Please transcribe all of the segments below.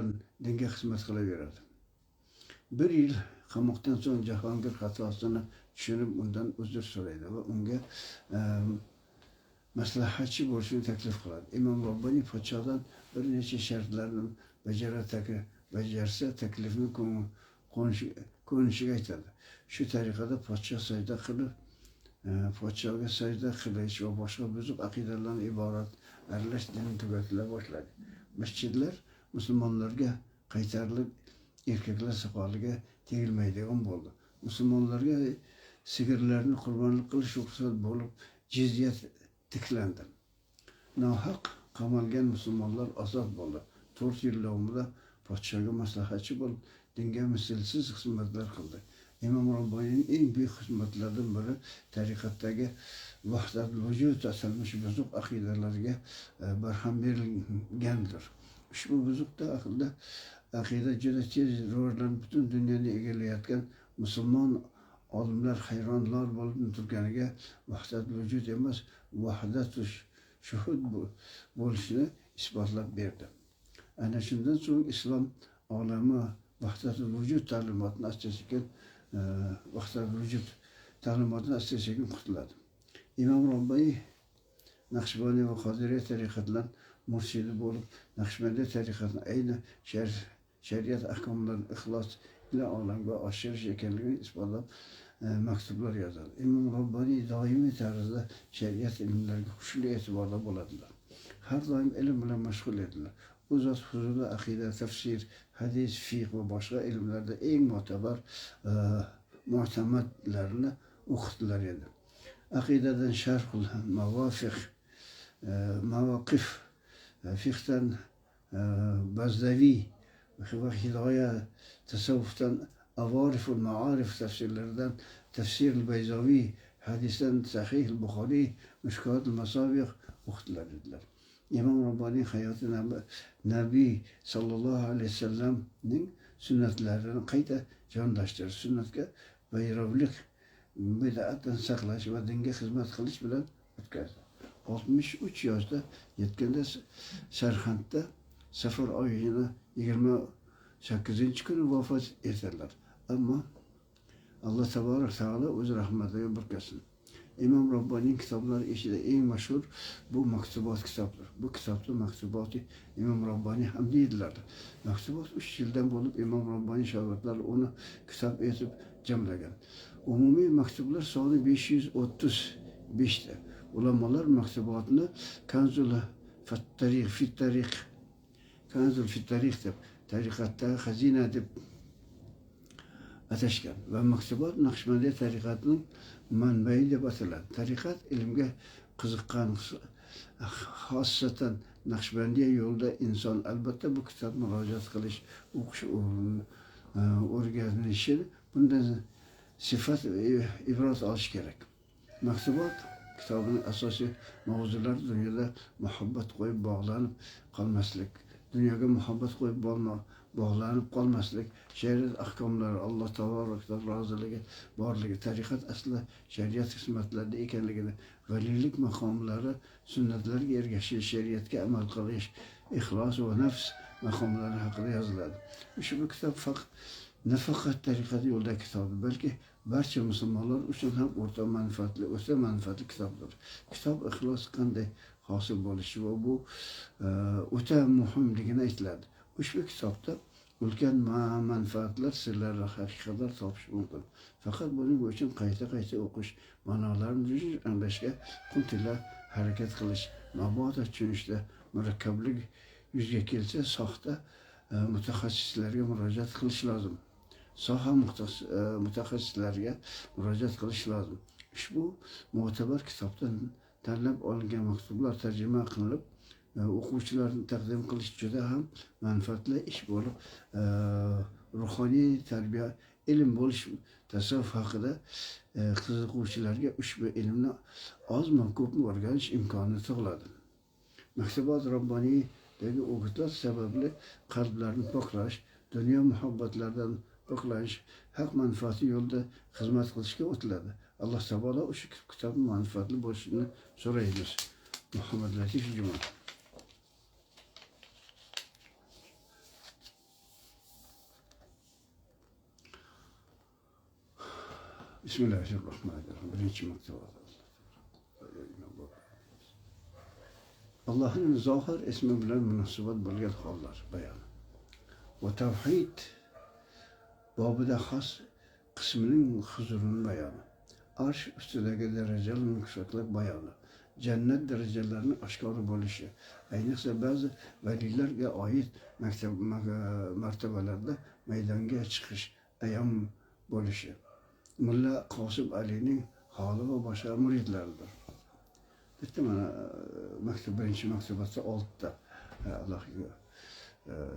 bilan dinga xizmat qilaveradi. Bir yil qamoqdan so'ng Jahongir xatosini tushunib undan uzr so'raydi va unga maslahatchi bo'lishini taklif qiladi. Imom Robbaniy podshohdan bir necha shartlarni bajarsa taklifni ko'nishiga aytadi. Shu tariqada podshohga sajda qilish va boshqa buzuq aqidalardan iborat aralash din tugatila boshladi. Masjidlar musulmonlarga qaytarilib, erkaklar soqoliga tegilmaydigan bo'ldi. Musulmonlarga sigirlarni qurbonlik qilish ruxsat bo'lib, jizya tiklandi. Nohaq qamalgan musulmonlar ozod bo'ldi. 4 yil davomida podshohga maslahatchi bo'lib, dinga mislsiz xizmatlar qildi. Imom Robbaniyning eng buyuk xizmatlaridan biri tariqatdagi vahdatul vujud asalmish buzuq aqidalarga barham berilgandir. Ushbu buzuqda aqida juda tez rivojlanib, butun dunyoni egallayotgan musulmon olimlar hayronlar bo'lib turganiga vahdatul vujud emas, vahdatul shuhud bo'lishini isbotlab berdi. Ana shundan so'ng islom olami vahdatul vujud ta'limotini asta-sekin qutuladi. Imom Robbaniy Naqshboniy va Qodiriya tariqatlar murshidi bo'lib, Naqshbandiy tariqatni ayni shariat ahkomlarini ixlos ila olamga oshirish ekanligini isbotlab maktublar yozadi. Imom Robbaniy doimiy tarzda shariat ilmlariga kuchli e'tiborda bo'ladilar. Har doim ilm bilan mashg'ul edilar. U zot huzurida aqida, tafsir, hadis, fiqh va boshqa ilmlarda eng mo'tabar mu'tamadlarni o'qitdilar edi. Aqidadan sharhul mavaqif, fiqhdan Bazdaviy va hidoya, tasavvufdan avoriful ma'arif tafsirlaridan tafsir Bayzaviy, hadisdan Sahih Buxoriy, Mushkatul Masabih o'qitdilar edilar. Imom Robbaniy hayoti Nabiy sallallohu alayhi vasallamning sunnatlarini qayta jonlashtirish, sunnatga bayrovlik, bid'atdan saqlash va dinga xizmat qilish bilan o'tkazdi. 63 yoshda yetganda Sarxandda Safar oyining 28-kuni vafot etdilar. Ammo Alloh taborak taolo o'z rahmatiga burkasin. Imom Robbaniyning kitoblari ichida eng mashhur bu Maktubot kitobdir. Bu kitobda Maktuboti Imom Robbaniy ham deyiladi. Maktubot 3 yildan bo'lib Imom Robbaniy shogirdlari uni kitob etib jamlagan. Umumiy maktublar soni 535 ta. Ulamolar maktubotni Kanzul fit-tariq deb, tariqatdagi xazina deb atashgan va maktubot Naqshbandiy tariqatining manbai deb ataladi. Tariqat ilmga qiziqqan, xosatan Naqshbandiy yo'lda inson albatta bu kitobni murojaat qilish, o'qish, o'rganishi, bundan sifat ibrat olish kerak. Maktubot kitobining asosiy mavzulari dunyoga muhabbat qo'yib bog'lanib qolmaslik, shariat ahkomlari, Alloh taoloning roziligi borligi, tariqat asli shariat xizmatlarida ekanligini, valiylik maqomlari, sunnatlarga ergashish, shariatga amal qilish, ixlos va nafs maqomlari haqida yoziladi. Ushbu kitob nafaqat tariqat yo'lidagi kitobdir, balki barcha musulmonlar uchun ham o'ta manfaatli kitobdir. Kitob ixlos qanday hosil bo'lishi va bu o'ta muhimligini aytiladi. Ushbu kitobda ulkan manfaatlar, sirlari, haqiqatlar topish mumkin. Faqat buning uchun qayta o'qish, ma'nolarini anglashga quntila harakat qilish, mabodo tushunishda murakkablik yuzga kelsa, soxta mutaxassislarga murojaat qilish lozim. Mutaxassislarga murojaat qilish lozim. Ushbu mo'tabar kitobdan tanlab olingan maktublar tarjima qilinib, o'quvchilarni taqdim qilish juda ham manfaatli ish bo'lib, ruhoniy tarbiya, ilm bo'lish, tasavvuf haqida qiziquvchilarga ushbu ilmni ozmi ko'pmi o'rganish imkonini tug'iladi. Maktubot Robbaniydagi o'gitlar sababli qalblarni poklash, dunyo muhabbatlaridan poklanish, haq manfaati yo'lida xizmat qilishga o'tiladi. Alloh taolo o'sha kitobning manfaatli bo'lishini so'raymiz. Muhammad Latif Juma. Bismillahirrahmanirrahim. Birinchi maktubat. Allohning zohir ismi bilan munosabat bo'lgan hollar bayoni. Va tavhid bobida xos qismining huzurini bayoni. Arsh ustidagi darajalar yukseklik bayoni. Jannat darajalarining oshkora bo'lishi. Ayniqsa ba'zi valilarga oid martabalarda maydonga chiqish ayon bo'lishi. Mulla Qosim Alining holi va boshqa muridlaridir. Bitta mana birinchi maktubatda 6ta Allohga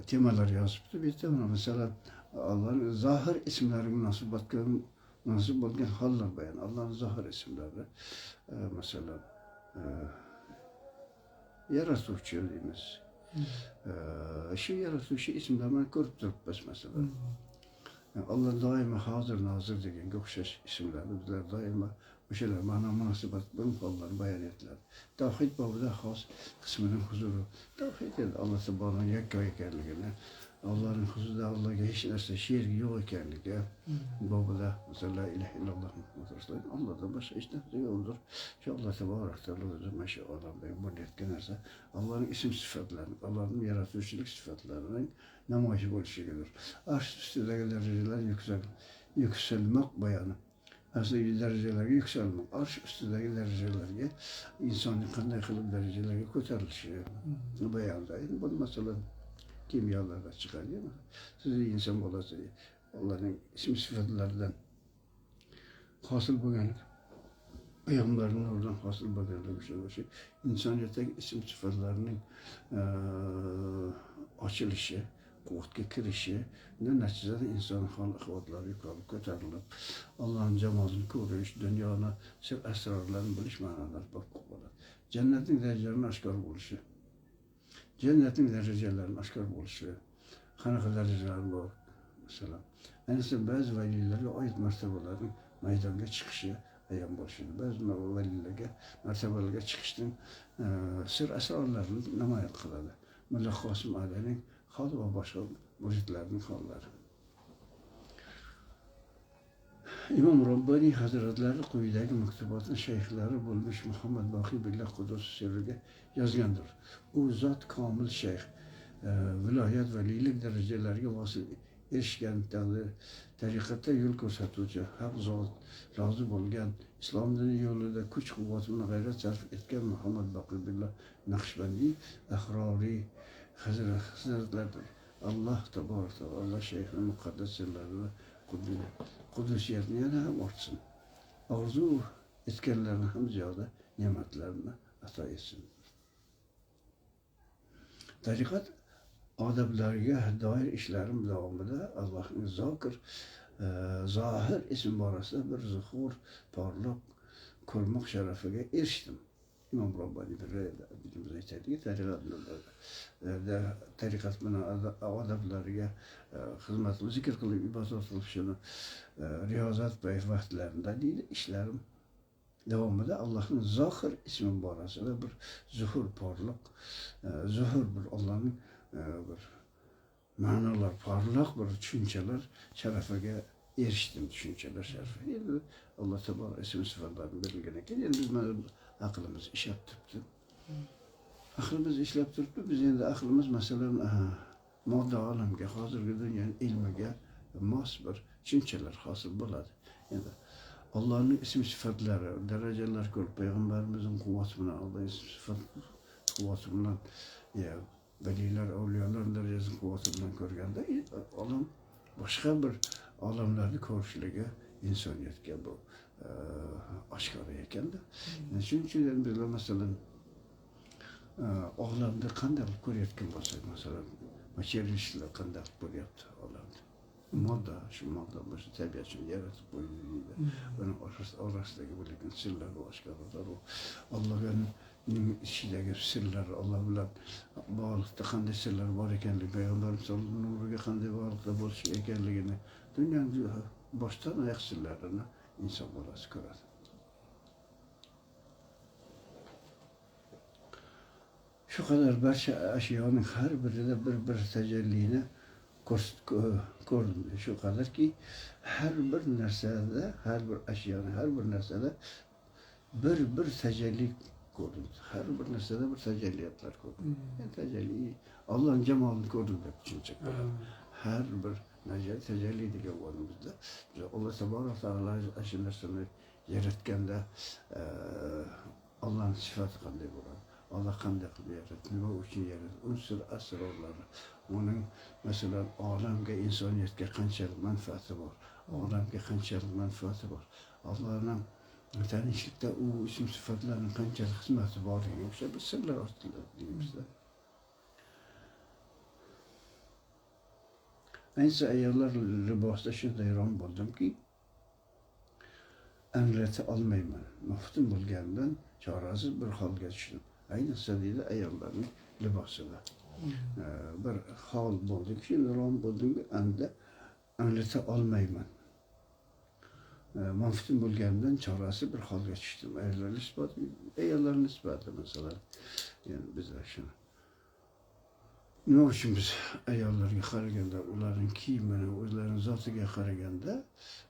temalar yozibdi. Bitta mana masalan Allohning zohir ismlariga munosib bo'lgan hollar bayon. Allohning zohir ismlari masalan yaratuvchi deymiz. Shu yaratuvchi ismlarni ko'rib turibmiz masalan. Allah doimo hozir nozir deganga o'xshash ismlarni bizlar doimo o'shalar ma'no munosabat bilan hollar bayon etiladi. Tavhid bobida xos qismining huzuri. Tavhid endi Alloh taoloning yakkoy ekanligini, Allohning huzurida Allohga hech narsa sherik yo'q ekanligi bobida masalan la ilaha illalloh Muhammad rasululloh Allohdan boshqa hech narsa yo'qdir. Shu Alloh taborak taolo o'zi mana shu olamdagi bo'layotgan narsa Allohning ism sifatlari, Allohning yaratuvchilik sifatlarining namoyishi bo'lishidir. Arsh ustidagi darajalar yuksalmoq bayoni. Asli darajalarga yuksalmoq. Arsh ustidagi darajalarga insonning qanday qilib darajalarga ko'tarilishi bayonida. Endi bu masalan kimyolarda chiqadi. Siz inson bolasi Allohning ism sifatlaridan hosil bo'lgan payg'ambarning nuridan hosil bo'lganligi o'sha insoniyatdagi ism sifatlarining ochilishi, quvvatga kirishi, natijada inson hol-ahvollari yuqori ko'tarilib, Allohning jamolini ko'rish, dunyoni sir asrorlarini bilish ma'nolari bor bo'ladi. Jannatning darajalarini oshkor bo'lishi. Jannatning darajalarini oshkor bo'lishi. Qanaqa darajalar bor? Masalan, ayniqsa ba'zi valilarga oid martabalarning maydonga chiqishi ayon bo'lishi. Ba'zi valilarga martabalarga chiqishning sir asrorlarini namoyon qiladi. Mulla Qosim Alining hol va boshqa muridlarning hollari. İmam Rabbani Hazretlari quyidagi maktubotni shayxlari bo'lmish Muhammad Boqiy billah Qudus sirriga yozgandir. U zot komil shayx, viloyat valilik darajalariga vosil erishgan tariqatda yo'l ko'rsatuvchi, haq zot rozi bo'lgan, islom dini yo'lida kuch-quvvat bilan g'ayrat sarf etgan Muhammad Boqiy billah Naqshbandiy ahroriy hazratlardir. Allah taborak taolo Allah shayxning muqaddas sirlarini qudusiyatni yana ham ortsin. Orzu etganlarni ham ziyoda ne'matlarini ato etsin. Tariqat odablariga doir ishlarim davomida Allohning zohir ism borasida bir zuhur, porloq ko'rmoq sharafiga erishdim. İmam Rabbani bilimiz aytadiki, tariqat bilan odablariga xizmatini zikr qilib, ibodat qilishini riyozat vaqtlarida deydi, ishlarim davomida Allohning zohir ismi borasida bir zuhur, porloq, zuhur bir Allohning bir ma'nolar, porloq bir tushunchalar sharafiga erishdim, tushunchalar sharafiga. Endi Alloh taborak ism sifatlarini berilgan ekan, endi biz aqlimiz ishlab turibdi. Aqlimiz ishlab turibdi. Biz endi aqlimiz masalan modda olamga, hozirgi dunyoning ilmiga mos bir tushunchalar hosil bo'ladi. Endi Allohning ism sifatlari, darajalar ko'p, payg'ambarimizning quvvati bilan, Allohning ism sifat quvvati bilan, valilar, avliyolar darajasini quvvati bilan ko'rganda, olam boshqa bir olamlarni ko'rishligi insoniyatga bu oshkora ekanda. Shuning uchun bizlar masalan olamda qanday ko'rayotgan bo'lsak, masalan, materialistlar qanday ko'ryapti olamni. Modda, shu modda bo'lsa tabiatni yaratib qo'ydi deydi. Buning orasidagi bo'lgan sirlar oshkoradir. Allohning ichidagi sirlar, Alloh bilan bog'liqda qanday sirlar bor ekanligi, payg'ambarimiz sollallohu nuriga qanday bog'liqda bo'lish ekanligini, dunyoning boshdan oyoq sirlarini inson bolasi ko'radi. Shu qadar barcha ashyoning har birida bir tajallini ko'rdim. Shu qadarki, har bir narsada, har bir ashyoni, har bir narsada bir tajalli ko'rdim. Har bir narsada bir tajalliyotlar ko'rdim. Yani tajalli, Allohning jamolini ko'rdim deb tushunsak bo'ladi. Har bir tajalli degan o'rnimizda Alloh taborak taolo shu narsani yaratganda Allohning sifati qanday bo'ladi? Allah qanday qilib yaratdi? Nima uchun yaratdi? Unsur asrorlari. Uning masalan olamga, insoniyatga qanchalik manfaati bor? Olamga qanchalik manfaati bor? Allohning tanishlikda u ism sifatlarning qanchalik xizmati borligiga o'xshab bir sirlar ostida deymizda. Ayniqsa ayollar libosida shunday rom bo'ldimki, anglata olmayman. Maftun bo'lgandan chorasiz bir holga tushdim. Ayniqsa deydi ayollarning libosida. Bir hol bo'ldiki, rom bo'ldimki, anglata olmayman. Maftun bo'lgandan chorasiz bir holga tushdim. Ayollar nisbati masalan. Yani bizlar shuni. Nima uchun biz ayollarga qaraganda, ularning kiyimini, o'zlarining zotiga qaraganda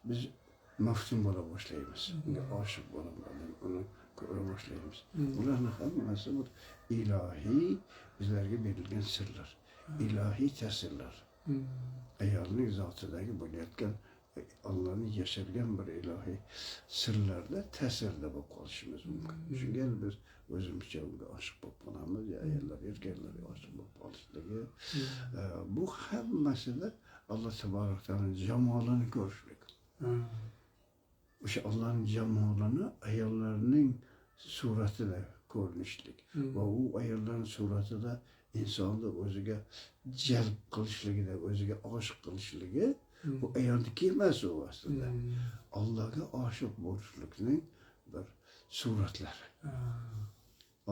biz maftun bo'la boshlaymiz. Unga oshiq bo'lamiz, uni ko'ra boshlaymiz. Ularning hammasi bir ilohiy bizlarga berilgan sirlar, ilohiy ta'sirlar. Ayolning zotidagi bo'layotgan Allohning yashirgan bir ilohiy sirlarda ta'sirda bo'lib qolishimiz mumkin. Shunga biz o'zimizcha unga oshiq bo'lib qolamiz, ayollar erkaklarga oshiq bo'lib qolishligi. Bu hammasida Alloh taborak taoloning jamolini ko'rishlik. O'sha Allohning jamolini ayollarning suratida ko'rinishlik va u ayollarning suratida insonni o'ziga jalb qilishligida, o'ziga oshiq qilishligi bu ayolniki emas u aslida. Allohga oshiq bo'lishlikning bir suratlari.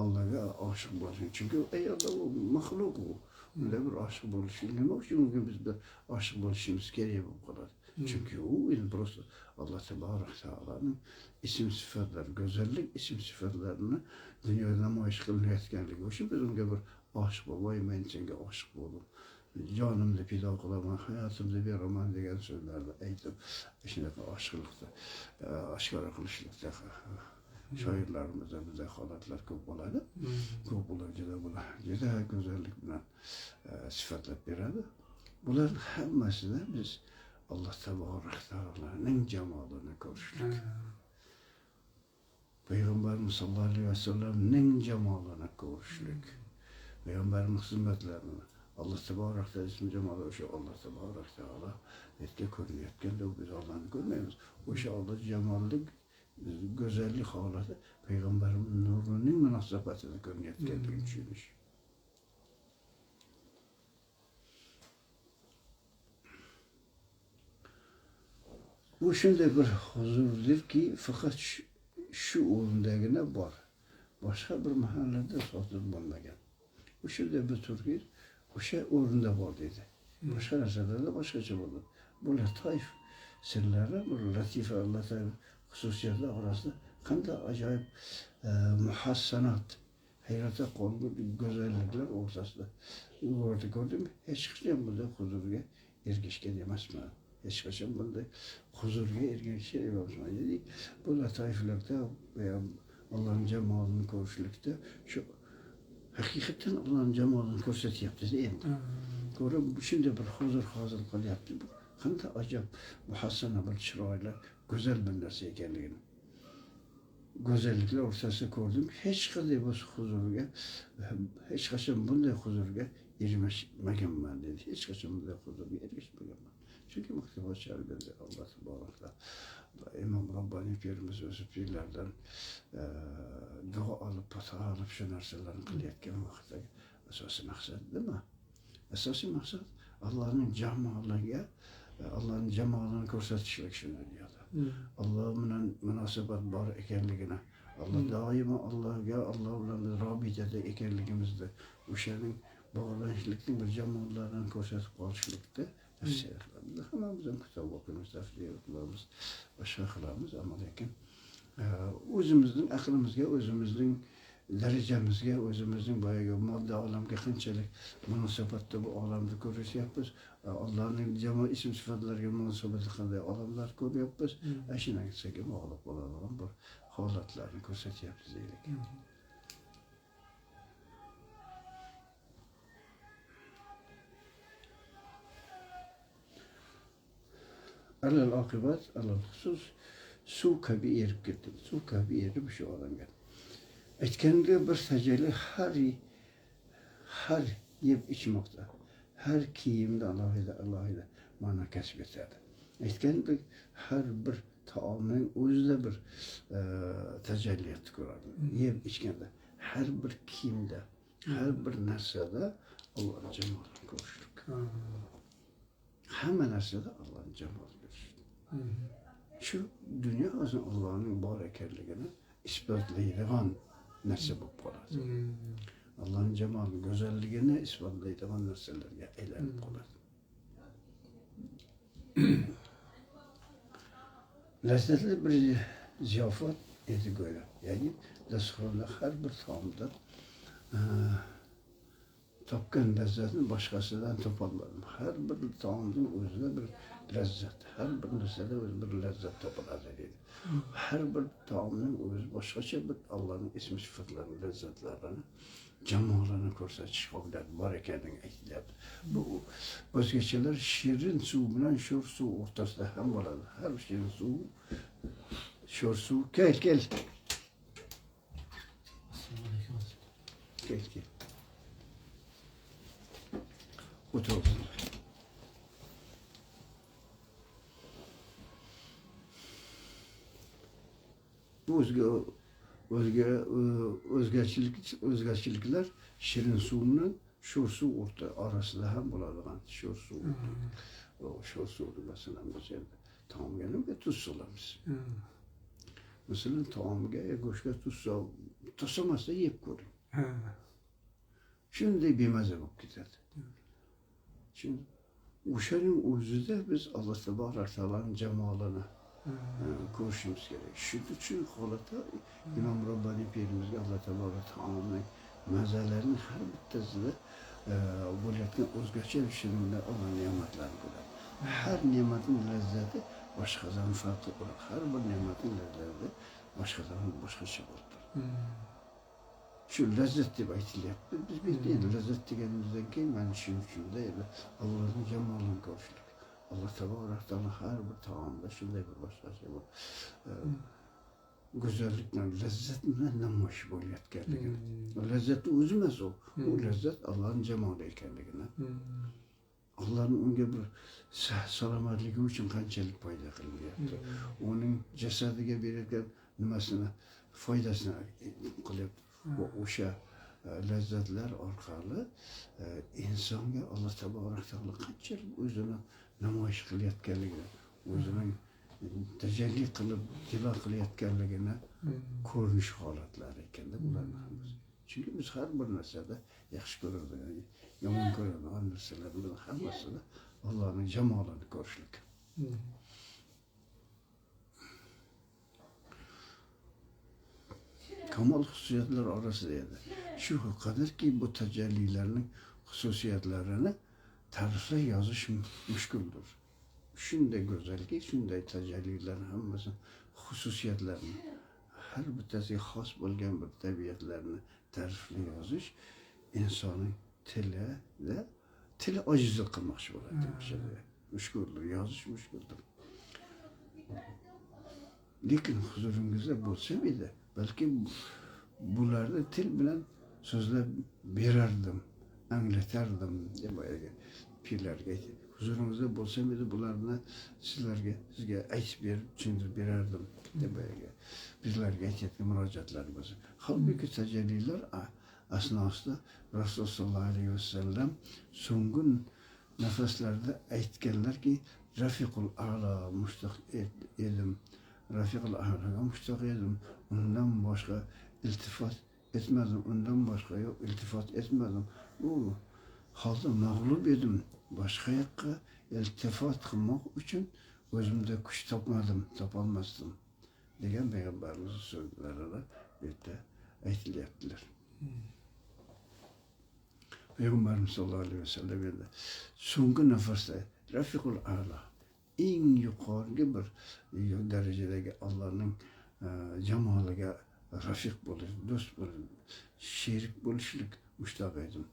Allohga oshiq bo'lish. Chunki ayollar u maxluq u. Unda bir oshiq bo'lishlik nima uchun unga biz bir oshiq bo'lishimiz kerak bo'lib qoladi. Chunki u просто Alloh taborak taoloning ism sifatlari, go'zallik ism sifatlarini dunyoda namoyish qilinayotganligi uchun biz unga bir oshiq bo'lib, men senga oshiq bo'ldim. Jonimni fido qilaman, hayotimni beraman degan so'zlarni aytib, shunaqa oshiqlikni oshkora qilishlikda shoirlarimizda bunday holatlar ko'p bo'ladi. Ko'p ular juda go'zallik bilan sifatlab beradi. Bular hammasida biz Alloh taborak taoloning jamolini ko'rishlik. Payg'ambarimiz sollallohu alayhi vasallamning jamolini ko'rishlik. Payg'ambarimiz xizmatlarini Alloh taborak taolo ismi jamoli o'sha Alloh taborak taolo yerga ko'rinayotganda biz Allohni ko'rmaymiz. O'sha Alloh jamollik go'zallik holati payg'ambarimiz nurining munosabatida ko'rinayotganligini tushunish. Bu shunday bir huzurdirki, faqat shu o'rindagina bor. Boshqa bir mahallada sodir bo'lmagan. Bu shunday bir turki o'sha o'rinda bor dedi. Boshqa narsalarda boshqacha bo'ldi. Bu latoif sirlari, bu latifa Alloh xususiyatlar orasida qanday ajoyib muhassanat, hayratga qolguvchi go'zalliklar o'rtasida ko'rdim. Hech qachon bunday huzurga erishgan emasman. Hech qachon bunday huzurga erishgan emasman. Ya'ni bu latoiflarda va Allohning jamolini ko'rishlikda shu haqiqatan Allohning jamolini ko'rsatyapti endi. Ko'rib shunday bir huzur hosil qilyapti. Qanday ajoyib muhassana bir chiroyli, go'zal bir narsa ekanligini. Go'zalliklar o'rtasida ko'rdim. Hech qanday bu huzurga, hech qachon bunday huzurga erishmaganman dedi. Hech qachon bunday huzurga erishmaganman. Chunki maktabot sharifida Alloh taborak taolo Imom Robbaniy pirimiz o'zi pirlardan duo olib, fatvo olib shu narsalarni qilayotgan vaqtdagi asosiy maqsad nima? Asosiy maqsad Allohning jamoliga, Allohning jamolini ko'rsatishlik shu dunyoda. Alloh bilan munosabat bor ekanligini, Alloh doimo Allohga, Alloh bilan robitada ekanligimizni, o'shaning bog'lanishlikning bir jamollarini ko'rsatib qolishlikda tavsiya qilamiz. Hammamiz ham kitob o'qiymiz, tafsir qilamiz, boshqa qilamiz, ammo lekin o'zimizning aqlimizga, o'zimizning darajamizga, o'zimizning boyagi modda olamga qanchalik munosabatda bu olamni ko'rishyapmiz, Allohning jamoa ism sifatlariga munosabatda qanday olamlar ko'ryapmiz, shu narsaga bog'liq bo'ladigan bir holatlarni ko'rsatyapmiz deylik. Alal oqibat, alal xusus suv kabi erib ketdi. Suv kabi erib shu olamga. Aytganda bir tajalli har yeb ichmoqda, har kiyimda alohida ma'no kasb etadi. Aytgandek har bir taomning o'zida bir tajalliyat ko'radi. Yeb ichganda, har bir kiyimda, har bir narsada Allohning jamolini ko'rishlik. Hamma narsada Allohning jamolini ko'rishlik. Shu dunyo o'zi Allohning bor ekanligini isbotlaydigan narsa bo'lib qoladi. Allohning jamoli, go'zalligini isbotlaydigan narsalarga aylanib qoladi. Lezzetli bir ziyofat edi go'yo. Ya'ni dasturxonda har bir taomda topgan lezzatni boshqasidan topolmadim. Har bir taomning o'zida bir lezzat, har bir narsada o'z bir lezzat topiladi deydi. Har bir taomning o'zi boshqacha bir Allohning ism sifatlarini, lezzatlarini, jamolini ko'rsatish qobiliyati bor ekanini aytilyapti. Bu o'zgachalar shirin suv bilan sho'r suv o'rtasida ham bo'ladi. Har shirin suv, sho'r suv, kel. Kel. Oturun. O'zgachiliklar shirin suv bilan sho'r suv orasida ham bo'ladigan sho'r suv. Sho'r suvni masalan biz endi taomga nima tuz solamiz. Masalan taomga go'shtga tuz solmasa yeb ko'ring. Shunday bemaza bo'lib ketadi. Çünkü o'shaning o'zida biz Alloh taoloning jamolini ko'rishimiz kerak. Shuning uchun holatda Imom Robbaniy pirimizga Alloh taoloning mazalarining har bittasida bo'layotgan o'zgacha shirinlar, Alloh ne'matlari bo'ladi. Har ne'matning lazzati boshqadan farqli bo'ladi. Har bir ne'matning lazzati boshqadan boshqacha bo'ladi. Şu lezzet deb aytilyapti. Biz bilmaymiz lezzet deganimizdan keyin mana shunda Allohning jamolini ko'rishlik. Alloh taolo har bir taomda shunday bir boshqacha bir go'zallik bilan lezzat bilan namoyish bo'layotganligini. Lezzatni o'zi emas u. U lezzat Allohning jamoli ekanligini. Allohning unga bir salomatligi uchun qanchalik foyda qilyapti. Uning jasadiga bergan nimasini, foydasini qilyapti. Bu o'sha lezzatlar orqali insonga Alloh taolo qanchalik o'zini namoyish qilayotganligini, o'zining tajalli qilib jilo qilayotganligini ko'rinish holatlari ekanda bularni hammasi. Chunki biz har bir narsada yaxshi ko'radigan, yomon ko'radigan narsalarning hammasida Allohning jamolini ko'rishlik. Kamol xususiyatlar orasida edi. Shu qadarki bu tajallilarning xususiyatlarini ta'riflab yozish mushkuldir. Shunday go'zalki, shunday tajallilarning hammasi xususiyatlarini, har bittasiga xos bo'lgan bir tabiatlarni ta'riflab yozish insonning tili ojizlik qilmoqchi bo'ladi. Mushkuldir, yozish mushkuldir. Lekin huzuringizda bo'lsa edi, balki bularni til bilan so'zlab berardim, anglatardim deb pirlarga aytib. Huzuringizda bo'lsam edi, bularni sizga aytib berib, tushuntirib berardim deb bizlarga aytayotgan murojaatlarimiz. Halbuki tajallilar asnosida Rasululloh sollallohu alayhi vasallam so'nggi nafaslarda aytganlarki, Rafiqul a'la mushtaq edim. Rafiqul a'laga mushtaq edim. Undan boshqa iltifot etmadim, undan boshqa yo'q iltifot etmadim. U holda mag'lub edim. Boshqa yoqqa iltifot qilmoq uchun o'zimda kuch topolmasdim degan payg'ambarimiz so'zlarida bu yerda aytilyaptilar. Peygamberimiz sallallohu aleyhi ve sellem endi so'nggi nafasda Rafiqul A'la eng yuqorgi bir darajadagi Allohning jamoliga rafiq bo'lish, do'st bo'lish, sherik bo'lishlik mushtaq edim.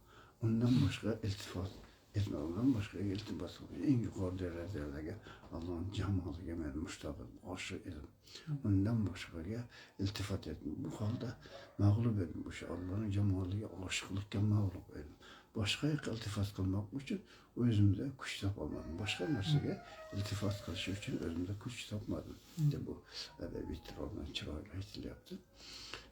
Undan boshqa iltifot etma, undan boshqa iltifot eng yuqori darajadagi Allohning jamoliga men mushtaq edim, oshiq edim. Undan boshqaga iltifot etdim. Bu holda mag'lub edim. O'sha Allohning jamoliga oshiqlikka mag'lub edim. Boshqa iltifot qilmoq uchun o'zimda kuch topolmadim. Boshqa narsaga iltifot qilish uchun o'zimda kuch topmadim. Bu adabiy tilda chiroyli aytilyapti.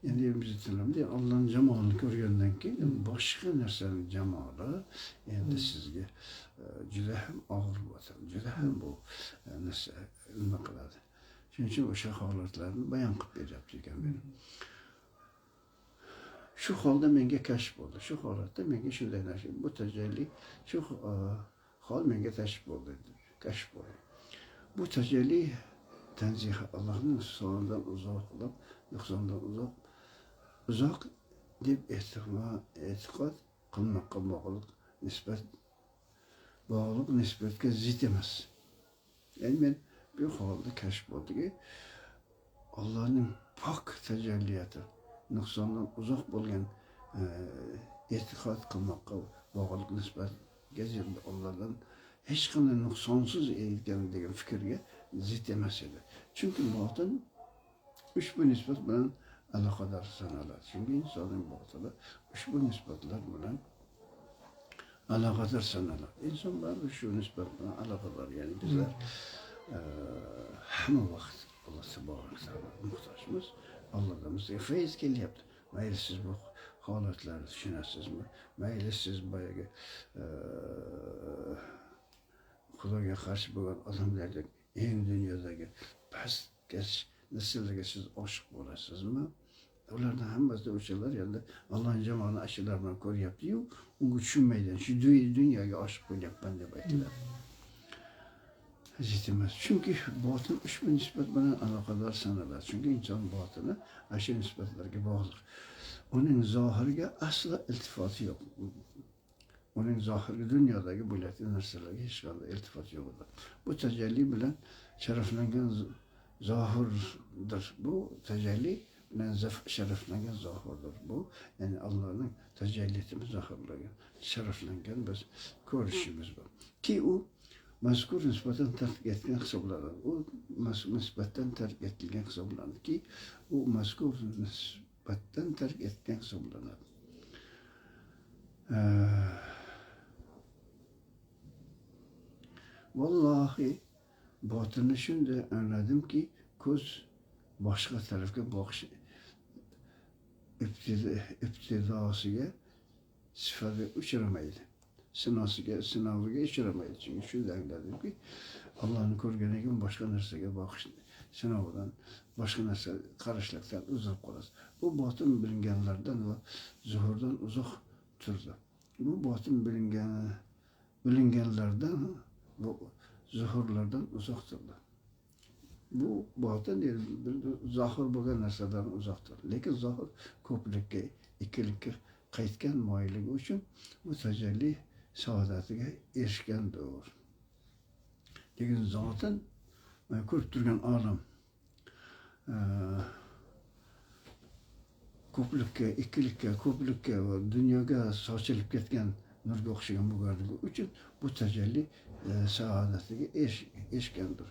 Endi biz tilimda Allohning jamolini ko'rgandan keyin boshqa narsaning jamoli endi sizga juda ham og'ir bo'ladi. Juda ham bu narsa nima qiladi. Shuning uchun o'sha holatlarni bayon qilib beryapti ekan men. Shu holda menga kashf bo'ldi. Shu holatda menga shunday narsa, bu tajalli, shu hol menga kashf bo'ldi. Kashf bo'ldi. Bu tajalli tanziha Allohning sonidan uzoq qilib, nuqsondan uzoq deb e'tiqod qilmoqqa bog'liq nisbatga zid emas. Ya'ni men bu holda kashf bo'ldiki, Allohning pok tajalliyati nuqsondan uzoq bo'lgan e'tiqod qilmoqqa bog'liq nisbatga zid, Allohdan hech qanday nuqsonsiz ekan degan fikrga zid emas edi. Chunki botin ushbu nisbat bilan aloqador sanaladi. Chunki insonning botini ushbu nisbatlar bilan aloqador sanaladi. İnson baribir shu nisbat bilan aloqador. Ya'ni bizlar hamma vaqt Alloh subhanahu va taologa muhtojmiz. Allohdan bizga fayz kelyapti. Mayli siz bu holatlarni tushunasizmi? Mayli siz boyagi Xudoga qarshi bo'lgan odamlarga eng dunyodagi pastkash nasllarga siz oshiq bo'lasizmi? Ulardan hammasi o'shalar endi Allohning jamolini ashular bilan ko'ryapti-yu, unga tushunmaydi. Shu dunyoga oshiq bo'lyapman deb aytiladi. Zid emas. Chunki botin ushbu nisbat bilan aloqador sanaladi. Chunki inson botini shu nisbatlarga bog'liq. Uning zohiriga aslo iltifoti yo'q. Uning zohirgi dunyodagi bo'layotgan narsalarga hech qanday iltifot yo'q edi. Bu tajalli bilan sharaflangan zohirdir. Bu tajalli bilan sharaflangan zohirdir. Bu ya'ni Allohning tajalliyatini zohirlagan, sharaflangan biz ko'rishimiz bu. Ki u mazkur nisbatan tark etgan hisoblanadi. U nisbatan tark etilgan hisoblanadi ki u mazkur nisbatan tark etgan hisoblanadi. Vallahi botinni shunday angladimki, ko'z boshqa tarafga boqish ibtidosiga sifatiga uchramaydi. Sinoviga uchramaydi. Chunki shunday angladimki, Allohni ko'rgandan keyin boshqa narsaga boqish sinovidan, boshqa narsa qarashlikdan uzilib qolasiz. Bu botin bilinganlardan va zuhurdan uzoq turdi. Bu botin bilinganlardan bu zuhurlardan uzoq turdi. Bu botin zohir bo'lgan narsadan uzoqdir. Lekin zohir ko'plikka, ikkilikka qaytgan moyilligi uchun bu tajalli saodatiga erishgandir. Lekin zotin ko'rib turgan olam ko'plikka, ikkilikka, ko'plikka va dunyoga sochilib ketgan nurga o'xshagan bo'lganligi uchun bu tajalli saodatiga erishgandir.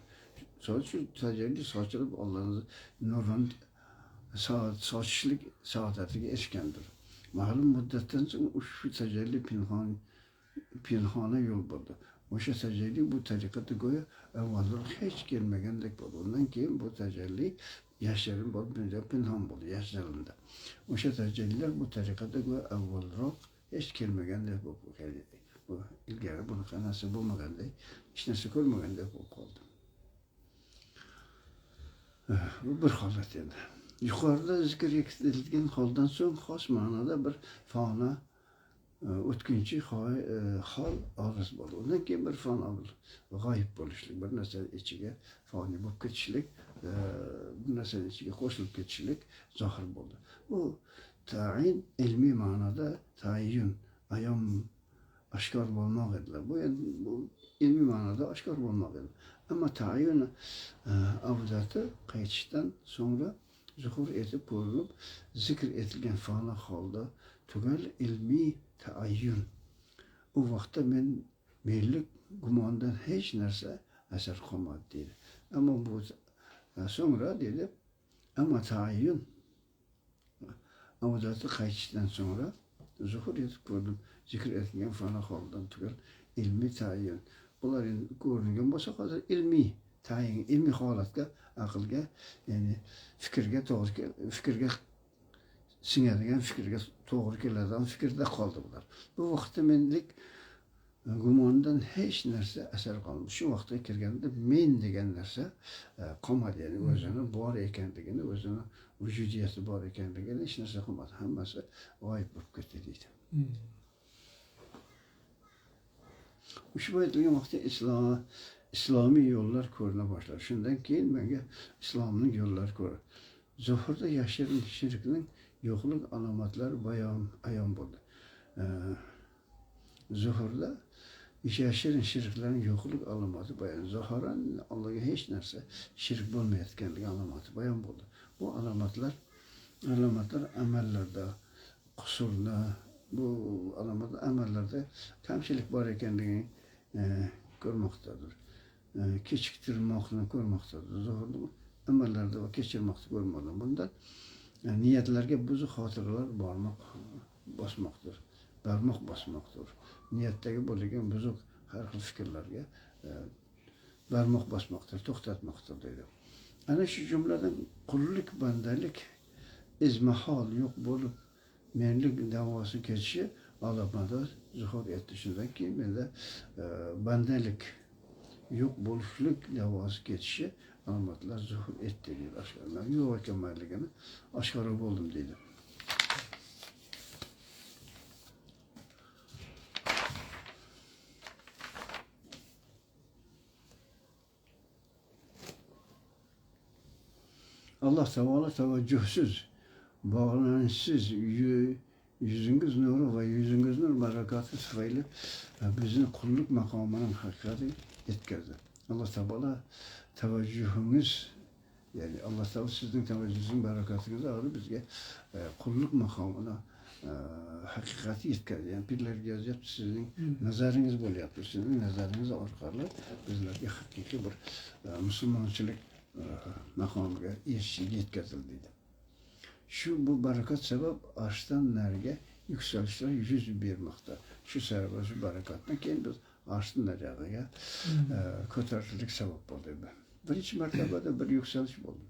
Shu tajalli sochilib Allohning nurini sochishlik saodatiga erishgandir. Ma'lum muddatdan so'ng ushbu tajalli pinhona yo'l bo'ldi. O'sha tajalli bu tariqada go'yo avvalroq hech kelmagandek bo'ldi. Undan keyin bu tajalli yashirin bo'lib, pinhon bo'ldi, yashirindi. O'sha tajallilar bu tariqada go'yo avvalroq hech kelmagandek bo'lib keldi. Bu ilgari bunaqa narsa bo'lmagandek, hech narsa ko'rmagandek bo'lib qoldi. Bu bir holat endi. Yuqorida zikr etilgan holdan so'ng xos ma'noda bir fona o'tkinchi hol olis bo'ldi. Undan keyin bir fona g'oyib bo'lishlik, bir narsa ichiga foni bo'lib ketishlik, bir narsa ichiga qo'shilib ketishlik zohir bo'ldi. Bu tayin ilmiy ma'noda tayin, ayon oshkor bo'lmoq edilar. Bu ilmiy ma'noda oshkor bo'lmoq edi. Ammo tayin avzati qaytishdan so'ngra zuhur etib ko'rinib, zikr etilgan fani holda tugal ilmiy taayyun. U vaqtda men menlik gumondan hech narsa asar qolmadi deydi. Ammo bu so'ngra dedi, ammo taayyun avzati qaytishdan so'ngra zuhur etib ko'rinib, zikr etilgan fani holdan tugal ilmiy taayyun. Bular endi ko'ringan bo'lsa, hozir ilmiy tayin, ilmiy holatga, aqlga, ya'ni fikrga singadigan, fikrga to'g'ri keladigan fikrda qoldi bular. Bu vaqtda menlik gumondan hech narsa asar qolmadi. Shu vaqtga kirganda men degan narsa qolmadi. Ya'ni o'zini bor ekanligini, o'zini vujudiyati bor ekanligini hech narsa qolmadi. Hammasi g'oyib bo'lib ketdi deydi. Ushbu aytilgan vaqtda islomiy yo'llar ko'rina boshladi. Shundan keyin menga islomning yo'llari ko'rindi. Zuhurda yashirin shirkning yo'qlik alomatlari ayon bo'ldi. Zuhurda yashirin shirklarning yo'qlik alomati bayon. Zohiran Allohga hech narsa shirk bo'lmayotganligi alomati bayon bo'ldi. Bu alomatlar amallarda qusurni, bu alomatlar amallarda kamchilik bor ekanligini ko'rmoqdadir. Kechiktirmoqni ko'rmoqdadir. Zuhurda amallarda va kechirmoqni ko'rmoqda. Bundan niyatlarga buzuq xotiralar barmoq bosmoqdir. Niyatdagi bo'lgan buzuq har xil fikrlarga barmoq bosmoqdir, to'xtatmoqdir deydi. Ana shu jumladan qullik, bandalik izmahol yo'q bo'lib, menlik davosi ketishi alomati zuhur etdi. Shundan keyin menda bandalik yo'q bo'lishlik davosi ketishi alomatlar zuhur etdi deydi. Oshkora yo'q ekanligini oshkora bo'ldim deydi. Allah Teala teveccühsüz, bağlanışsız yüzünüz nuru ve yüzünüz nur berekatı sıfayla bizim kulluk makamının hakikati yetkazdı. Allah Teala teveccühünüz, yani Allah Teala sizin teveccühünüzün berekatınızı alır bizge kulluk makamına hakikati yetkazdı. Yani birler yazıp sizin nazarınız böyle yaptır. Sizin nazarınız arkalı bizlerge hakiki bir Müslümançılık makamıga yetkazildi. Şu bu barakat sebep arştan nerge yükselişler yüz vermekte. Şu sebep, şu barakatla keyin biz arştan nergeye ko'tarillik sebep oldu. Birinchi mertebede bir yükseliş oldu.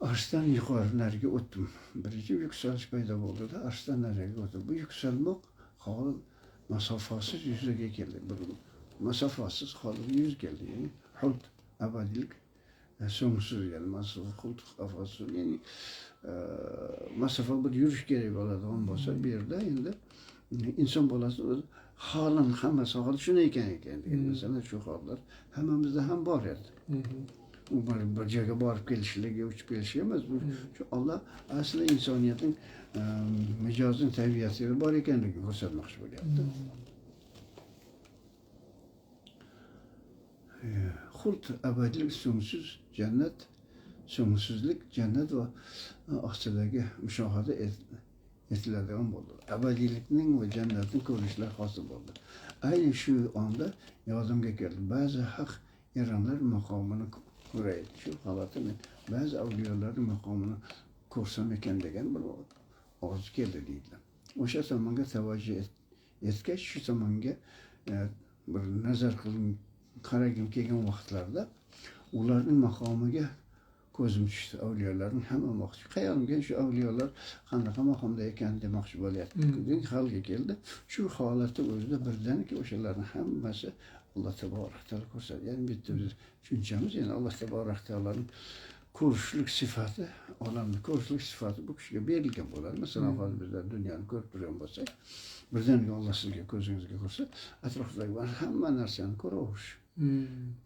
Arştan yukarı nerge o'tdim. Birinchi yükseliş paydo bo'ldi da arştan nerge o'tdim. Bu yükselmek hal masafasız yüzüge geldi. Masafasız hal yüz geldi. Yani hult abadilik sonsuz gelmez. Hult kafası yani masafa bir yürüyüş gerek oladigan bo'lsa bir yerda endi inson bolasi halin hammasi hal shunday ekan. Masalan shu hollar hammamizda ham bor edi. U bir joyga borib kelishligi, uchib kelishi emas. Bu shu Allah asli insoniyatning mijozning tabiatida bor ekanligini ko'rsatmoqchi bo'lyapti. Hult abadilik sonsuz cennet, sonsuzluk cennet ve ostidagi müşahede etiladigan bo'ldi. Abadiylikning va jannatning ko'rinishlar hosil bo'ldi. Ayni shu onda yodimga keldi. Ba'zi haq eronlar maqomini ko'raydi. Shu holatda men ba'zi avliyolarning maqomini ko'rsam ekan degan bir orzu keldi deydilar. O'sha tomonga tavajjuh etgach, shu tomonga bir nazar qilib qaragim kelgan vaqtlarda ularning maqomiga ko'zim tushdi. Avliyolarning hamma maqomi. Xayolimga shu avliyolar qanaqa maqomda ekan demoqchi bo'lyapti. Xalga keldi. Shu holatda o'zida birdanki o'shalarning hammasi Alloh taborak taolo ko'rsatdi. Ya'ni bitta biz tushunchamiz, ya'ni Alloh taborak taoloning ko'rishlik sifati, olamni ko'rishlik sifati bu kishiga berilgan bo'ladi. Masalan, hozir bizlar dunyoni ko'rib turgan bo'lsak, birdaniga Alloh sizga ko'zingizga ko'rsa, atrofdagi hamma narsani ko'raverish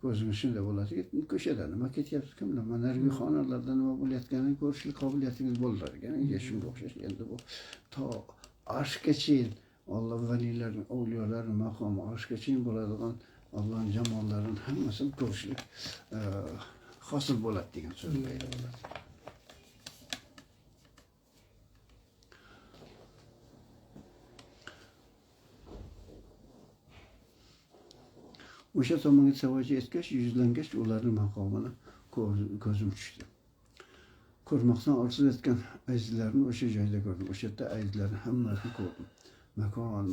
Ko'zingiz shunday bo'ladiki, ko'chada nima ketyapti, kim nima, narigi xonalarda nima bo'layotganini ko'rishlik qobiliyatingiz bo'lar ekan. Shunga o'xshash. Endi bu to arshgacha Alloh valiylarning, avliyolarning maqomi arshgacha bo'ladigan Allohning jamollarini hammasini ko'rishlik hosil bo'ladi degan so'z paydo bo'ladi. O'sha tomonga savoji etgach, yuzlangach, ularning maqomini ko'zim tushdi. Ko'rmoqdan orzu etgan azizlarni o'sha joyda ko'rdim. O'sha yerda azizlarni hammasini ko'rdim. Makon,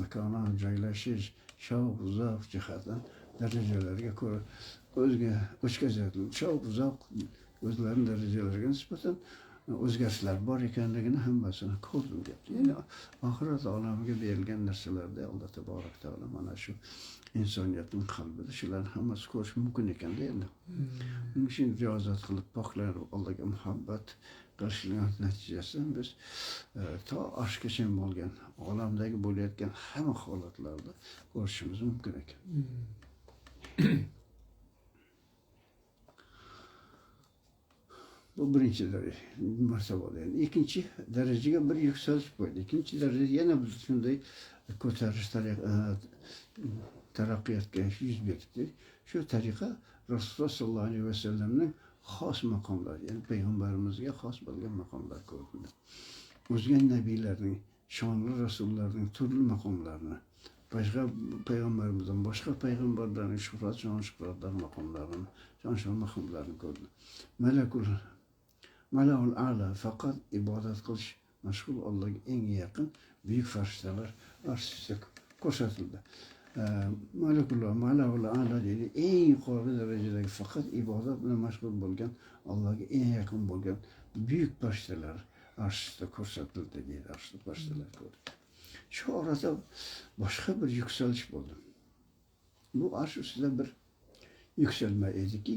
joylashish, shavq, zavq jihatdan darajalarga ko'ra o'zga o'tkazadi. Shavq, zavq o'zlarining darajalariga nisbatan o'zgarishlar bor ekanligini hammasini ko'rdim deyapti. Ya'ni oxirat olamiga berilgan narsalarda Alloh taborak taolo mana shu insoniyatning qalbida shularni hammasi ko'rish mumkin ekanda endi. Uning uchun riyozat qilib poklanib Allohga muhabbat qilishning natijasida biz to arshgacha bo'lgan olamdagi bo'layotgan hamma holatlarda ko'rishimiz mumkin ekan. Bu birinchi martabada. Ikkinchi darajaga bir yuksalish bo'ldi. Ikkinchi daraja yana biz shunday ko'tarish taraqqiyotga yuz berdi. Shu tariqa Rasululloh sollallohu alayhi vasallamning xos maqomlari, ya'ni payg'ambarimizga xos bo'lgan maqomlar ko'rildi. O'zgan nabiylarning, shonli rasullarning turli maqomlarini, boshqa payg'ambarimizdan boshqa payg'ambarlarning shuhrat maqomlarini, shon maqomlarini ko'rdi. Malaul a'la faqat ibodat qilish mashhur Allohga eng yaqin buyuk farishtalar arshiga ko'rsatildi. Malaul a'la deydi, eng yuqori darajadagi faqat ibodat bilan mashg'ul bo'lgan, Allohga eng yaqin bo'lgan buyuk farishtalar arshiga ko'rsatildi deydi. Arshda farishtalar ko'rdi. Shu orada boshqa bir yuksalish bo'ldi. Bu arsh ustida bir yuksalma ediki,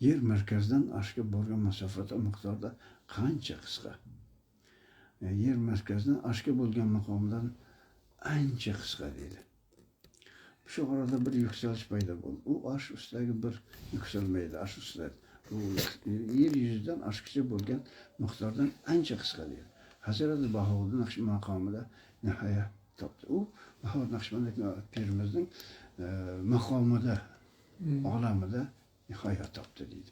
yer markazidan arshga borgan masofada miqdorda qancha qisqa. Yer markazidan arshga bo'lgan maqomdan ancha qisqa deydi. Shu orada bir yuksalish paydo bo'ldi. U arsh ustidagi bir yuksalma edi. Arsh ustida yer yuzidan arshgacha bo'lgan miqdordan ancha qisqa deydi. Hazrati Bahovuddin Naqshband maqomida nihoyat topdi. U Bahovuddin Naqshband pirimizning maqomida, olamida nihoyat topdi deydi.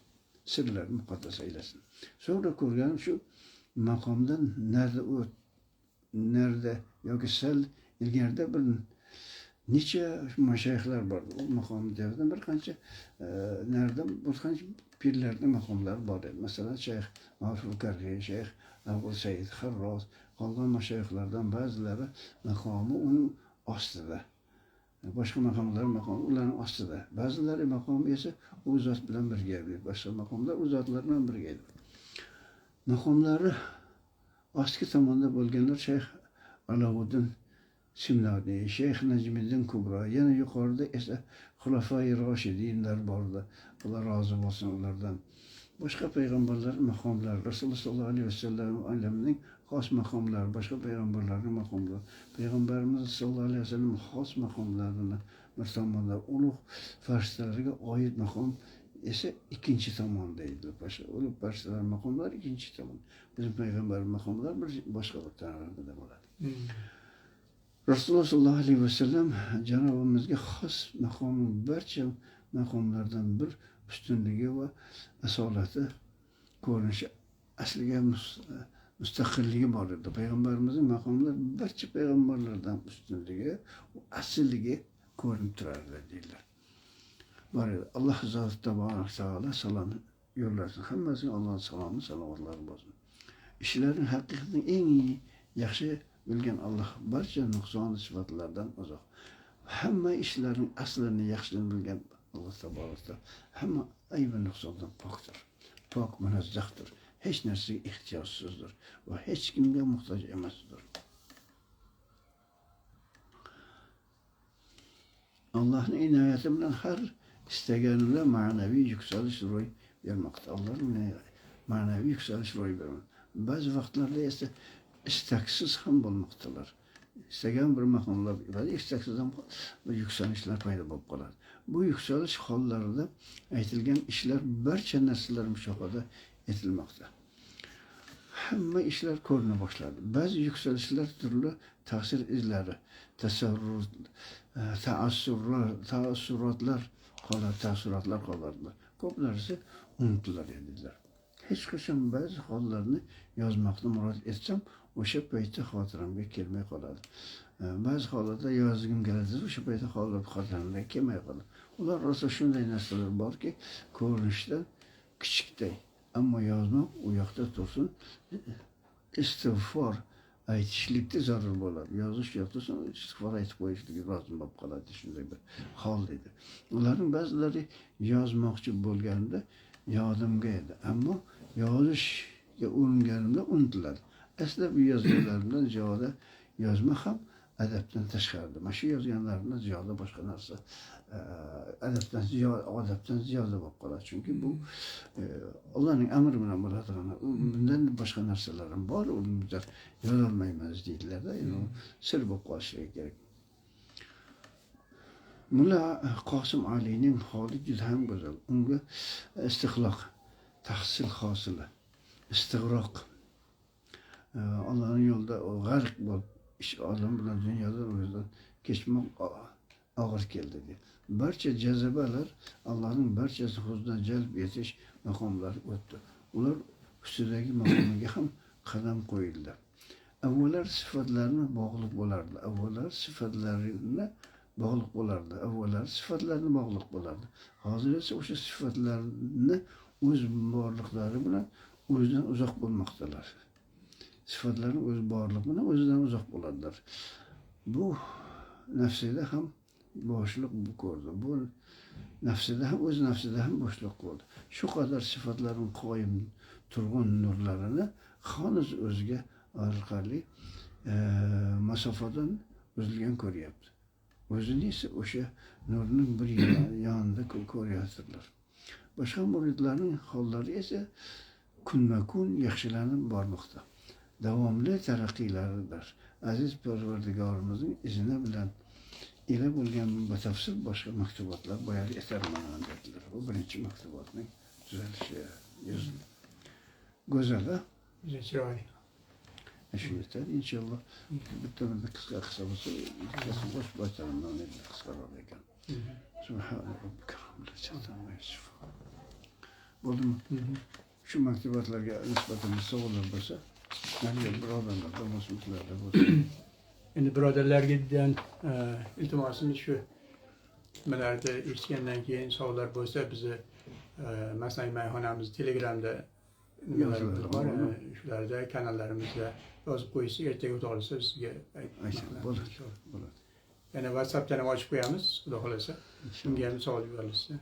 Sirlar muqaddas aylasin. Sonra ko'rganim shu maqomdan nerede yoki sal ilgarida bir necha mashayxlar bor. U maqomda bir qancha nerede bir qancha pirlarning maqomlari bor edi. Masalan, Shayx Ma'ruf Karxiy, Shayx Abu Said Xarroz, qolgan mashayxlardan ba'zilari maqomi uning ostida. Boshqa maqomlar maqomi ularning ostida. Ba'zilari maqomi esa u zot bilan birga edi. Boshqa maqomlar u zotlar bilan birga edi. Maqomlari ostki tomonda bo'lganlar Shayx Alavuddin Simnodi, Shayx Najmiddin Kubro, yana yuqorida esa Xulafoi Roshidinlar bordi. Alloh rozi bo'lsin ulardan. Boshqa payg'ambarlar maqomlari, Rasululloh sollallohu alayhi vasallam olamining xos maqomlari, boshqa payg'ambarlarning maqomlari, payg'ambarimiz sollallohu alayhi vasallam xos maqomlarini bir tomonda, ulug' farishtalarga oid maqom esa ikkinchi tomonda edi. Ulug' farishtalar maqomlari ikkinchi tomon. Bizim payg'ambar maqomlar bir boshqa bir tomonda bo'ladi. Rasululloh sollallohu alayhi vasallam Janobimizga xos maqom, barcha maqomlardan bir ustunligi va asolati ko'rinishi asliga mustaqilligi bor edi. Payg'ambarimizning maqomlari barcha payg'ambarlardan ustunligi, aslligi ko'rinib turardi deydilar. Bor edi. Alloh zoti taborak taolo salom yo'llasin. Hammasiga Alloh salomi, salovatlari bo'lsin. Ishlarning haqiqatan eng yaxshi bilgan Alloh barcha nuqson sifatlardan uzoq. Hamma ishlarning aslini yaxshidan bilgan Alloh taborak taolo hamma ayb va nuqsondan pokdir. Pok, munazzahdir. Hech narsaga ehtiyojsizdir va hech kimga muhtoj emasdir. Allohning inoyati bilan har istaganida ma'naviy yuksalish ro'y bermoqda. Allohning ma'naviy yuksalish ro'y bermoqda. Ba'zi vaqtlarda esa istaksiz ham bo'lmoqdalar. istagan bir maqomlar bo'ladi, istaksiz ham bir yuksalishlar paydo bo'lib qoladi. Bu yuksalish hollarida aytilgan ishlar barcha narsalar mushohada etilmoqda. Hamma ishlar ko'rina boshladi. Ba'zi yuksalishlar turli ta'sir izlari, taassurotlar qoladi. Ko'p narsa unutilar edilar. Hech qachon ba'zi hollarni yozmoqni murod etsam, o'sha paytda xotiramga kelmay qoladi. Ba'zi hollarda yozgim keladi, o'sha paytda xotiramga kelmay qoladi. Ular rosa shunday narsalar borki, ko'rinishda kichikday, ammo yozmoq u yoqda tursin, istig'for aytishlikda zarur bo'ladi. Yozish yoqda tursin, istig'for aytib qo'yishlik lozim bo'lib qoladi, shunday bir hol edi. Ularning ba'zilari yozmoqchi bo'lganda yodimga edi, ammo yozishga uringanimda unutiladi. Aslida bu yozganlarimdan ziyoda yozma ham adabdan tashqarida. Mana shu yozganlarimdan ziyoda boshqa narsa adabdan ziyoda bo'lib qoladi. Chunki bu Allohning amri bilan bo'ladigan. Bundan boshqa narsalar ham bor, ular yozolmaymiz deydilar-da. Endi sir bo'lib qolishi kerak. Mulla Qosim Aliyning holi juda ham go'zal. Unga istihloq, tahsil hosili, istig'roq, Allohning yo'lida g'arq bo'lib, ish odam bilan dunyodan o'zidan kechmoq og'ir keldi dedi. Barcha jazibalar Allohning barchasi huzuridan jalb etish maqomlari o'tdi. Ular ustidagi maqomiga ham qadam qo'yildi. Avvallar sifatlarni bog'liq bo'lardi. Hozir esa o'sha sifatlarni o'z borliqlari bilan o'zidan uzoq bo'lmoqdalar. Sifatlarning o'z borliq bilan o'zidan uzoq bo'ladilar. Bu nafsida ham boshliq ko'rdi. Bu o'z nafsida ham boshliq ko'rdi. Shu qadar sifatlarning qoyim turg'un nurlarini xolis o'ziga orqali masofadan o'zilgan ko'ryapti. O'zini esa o'sha nurning bir yonida ko'ryaptilar. Boshqa muridlarning hollari esa kunma-kun yaxshilanib bormoqda. Davomli taraqqiylaridir. Aziz Parvardigorimizning izni bilan ila bo'lgan batafsil boshqa maktubotlar boyar etarman dedilar. Bu birinchi maktubotning tuzalishi go'zal, chiroyli. Shu yetar inshaalloh. Bitta qisqa bo'lsa, ikkitasi bosh baytarimdan qisqaroq ekan. Subhana robbika robbil izzati amma yasifun. Bo'ldimi? Shu maktubotlarga nisbatan savollar bo'lsa, menga birodarlar, do'stlarga bo'lsa. Endi birodarlardan iltimosimiz shu nimalarni eshitgandan keyin savollar bo'lsa, bizni Masnai mayxonamiz Telegramda nimalar bor, shularda kanallarimizda yozib qo'yishsa, ertaga o'ta olsa sizga bo'ladi. Yana WhatsAppdan ham ochib qo'yamiz, xudo xolasa. Shunga ham savol yuborilsa.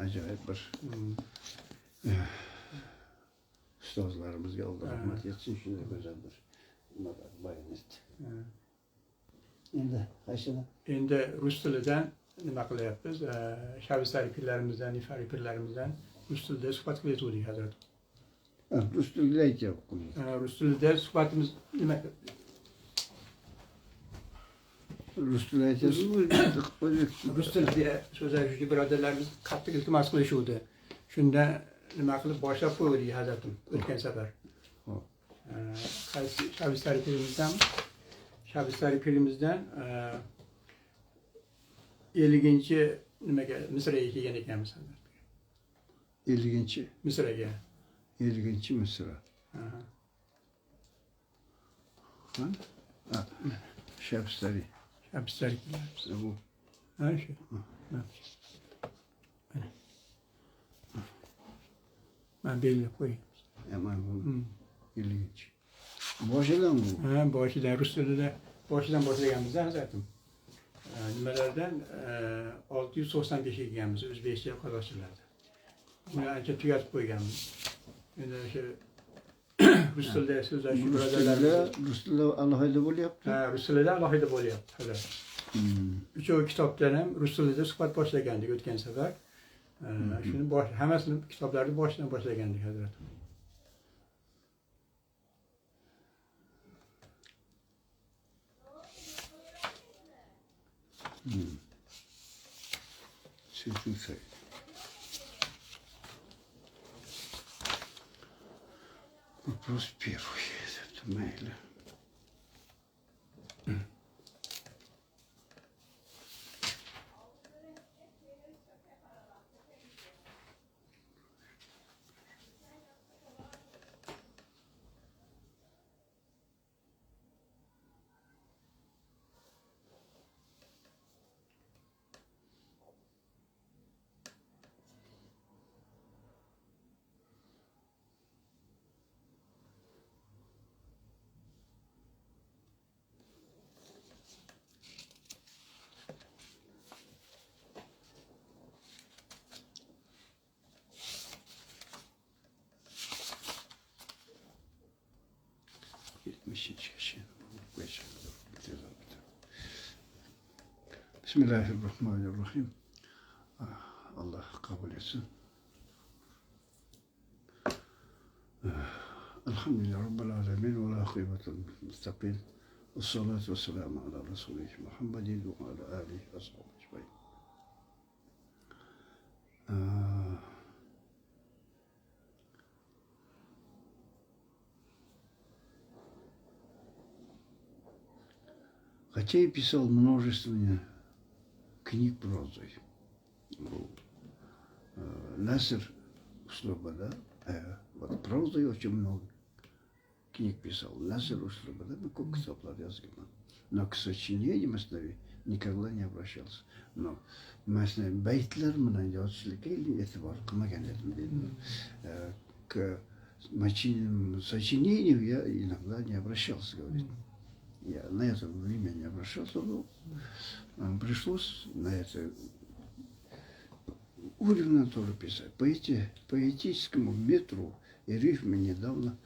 Ajoyib bir ustozlarimizga Alloh rahmat etsin, shunday go'zal bir nimalar bayon etdi. Endi rus tilidan nima qilyapmiz? Shavistari pirlarimizdan, Nifari pirlarimizdan rus tilida suhbat qilayotgandik hazrat. Rus tilida aytyapmiz. Rus tilida suhbatimiz nima? Rus tilida aytyapmiz. Rus tilida so'zlashuvchi birodarlarimiz qattiq iltimos qilishuvdi. Shunda nima qilib boshlab qo'ydik hazratim o'tgan safar. Shavistari pirimizdan 50-chi nimaga Misraga kelgan ekanmiz hazrat. 50-chi Misraga. 50-chi Misra. Shavistari. Bu. Shu. Ben belirlep koyayım. Hemen bu 50-chi. Boshidan bu. Boshidan rus tilida boshidan boshlaganmizda hazatim. Nimalardan 695 kelganmiz o'zbekcha qozog'chalarda. Buni ancha tugatib qo'yganmiz. Endi o'sha rus tilida so'zlashuvchi birodarlarimiz rus tilida alohida bo'lyapti. Rus tilida alohida bo'lyapti hozir. Uchovi kitobdan ham rus tilida suhbat boshlagandik o'tgan safar. Shuni hammasini kitoblarni boshidan boshlagandik hazrat. Святый Саид. Вопрос первый. Это мейли. Bismillahirrahmanirrahim. Allah kabul etsin. Elhamdülillahi Rabbil alemin ve la kıymetul müstakin. Ve salatu ve selamu ala Resulih Muhammedin ve ala alihi ve sahbihi ecmaîn. Хотя и писал множество книг прозой. Насер Услуба, вот прозой очень много книг писал. Насер Услуба, мы как китаплар yazgıman. Но к сочинениям основе никогда не обращался. Но mesela beytler мына yazışlıkla etibar kılmagan edim. К сочинению я иногда не обращался, говорит. Я на это время не обращался, но пришлось на это уровне тоже писать. По поэтическому метру и рифме недавно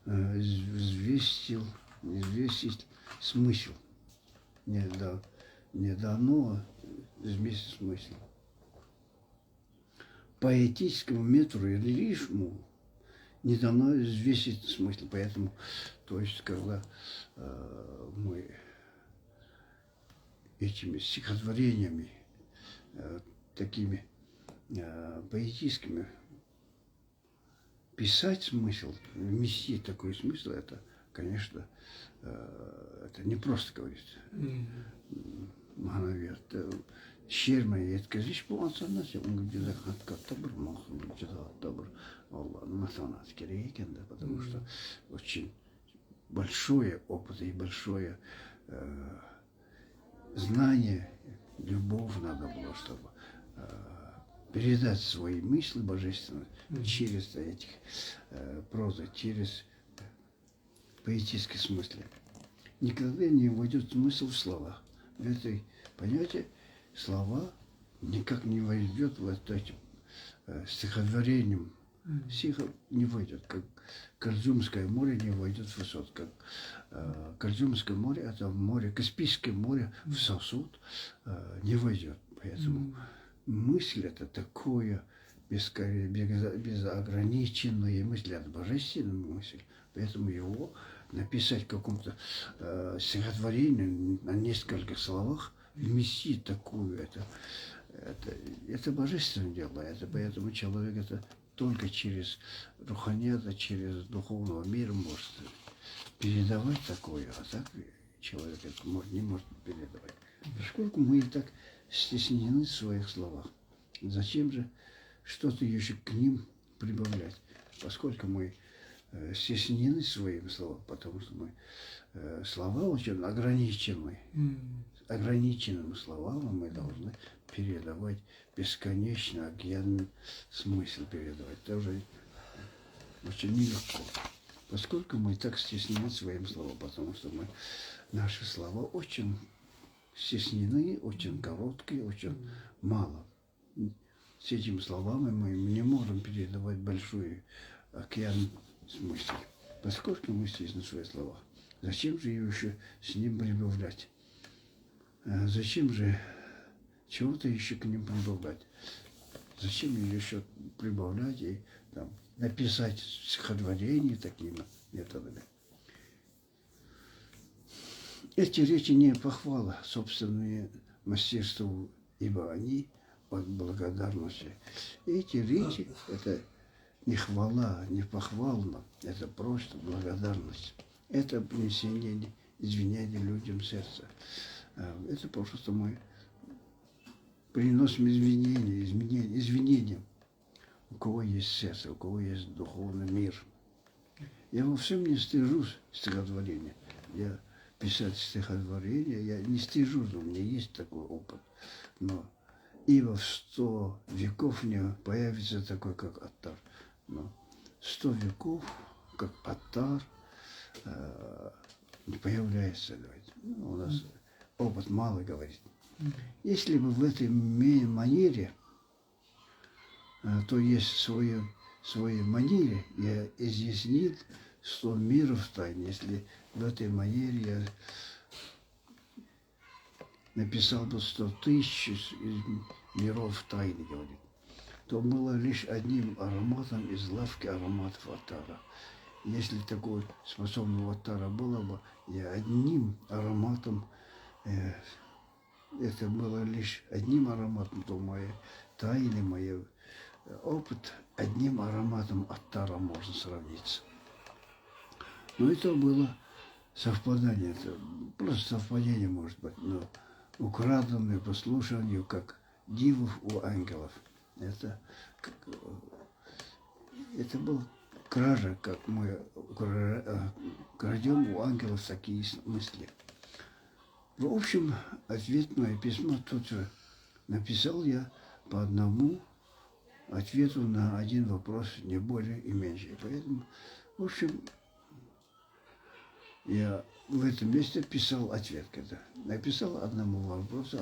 взвесить смысл. Не дано взвесить смысл. По поэтическому метру и рифму не дано взвесить смысл. Поэтому, то есть, когда мы этими стихотворениями, такими поэтическими, писать смысл, вместить такой смысл, это, конечно, это не просто говорить. Şiirmeyi yetkazış bu insanlar şey onun güzel hatta bir mahsul güzel hatta bir Allah'ın masanat gereken de потому что очень большое опыт и большое знание, любовь надо было, чтобы передать свои мысли божественные через этих прозы, через поэтический смысл. Никогда не войдет смысл в слова. В этой понятие слова никак не войдет в это стихотворением. Стих не войдет, как Кальзумское море не войдет в сосуд. Как Кальзумское море, это море, Каспийское море в сосуд не войдет. Поэтому мысль это такое безограниченная мысль, это божественная мысль. Поэтому его написать в каком-то стихотворении на нескольких словах, вместить такую, это божественное дело. Это, поэтому человек это только через руханьята, через духовного мира может передавать такое, а так человек это не может передавать. Поскольку мы и так стеснены в своих словах, зачем же что-то еще к ним прибавлять? Поскольку мы стеснены своими словами, потому что мы слова очень ограничены. Ограниченными словами мы должны передавать бесконечно океанный смысл передавать. Это уже очень нелегко. Поскольку мы так стеснены своим словом, потому что наши слова очень стеснены, очень короткие, очень мало. С этими словами мы не можем передавать большой океан смысла. Поскольку мы стеснены свои слова, зачем же ее еще с ним прибавлять? Зачем же чего-то еще к ним прибавлять? Зачем ее еще прибавлять и там, написать стихотворение такими методами? Эти речи не похвала собственные мастерству, ибо они от благодарности. Эти речи – это не хвала, не похвално, это просто благодарность. Это принесение извинения людям сердца. Это просто мы приносим извинения. У кого есть сердце, у кого есть духовный мир. Я во всем не стыжусь стихотворения. Я писать стихотворения, я не стыжусь, у меня есть такой опыт. Но ибо в 100 веков не появится такой, как Аттар. Но 100 веков, как Аттар, не появляется. У нас опыт мало говорит. Если бы в этой манере, то есть в своей манере я изъяснил 100 миров тайн. Если в этой манере я написал бы 100 тысяч миров тайны, говорит, то было лишь одним ароматом из лавки ароматов Аттара. Если такой способного Аттара было бы, я одним ароматом, это было лишь одним ароматом, то мои тайны, мой опыт одним ароматом Аттара можно сравниться. Но это было совпадение, это просто совпадение может быть, но украденное по слушанию, как дивов у ангелов. Это была кража, как мы крадем у ангелов такие мысли. В общем, ответное письмо тут же написал я по одному ответу на один вопрос, не более и меньше. Поэтому, в общем, я в этом месте писал ответ, когда написал одному вопросу,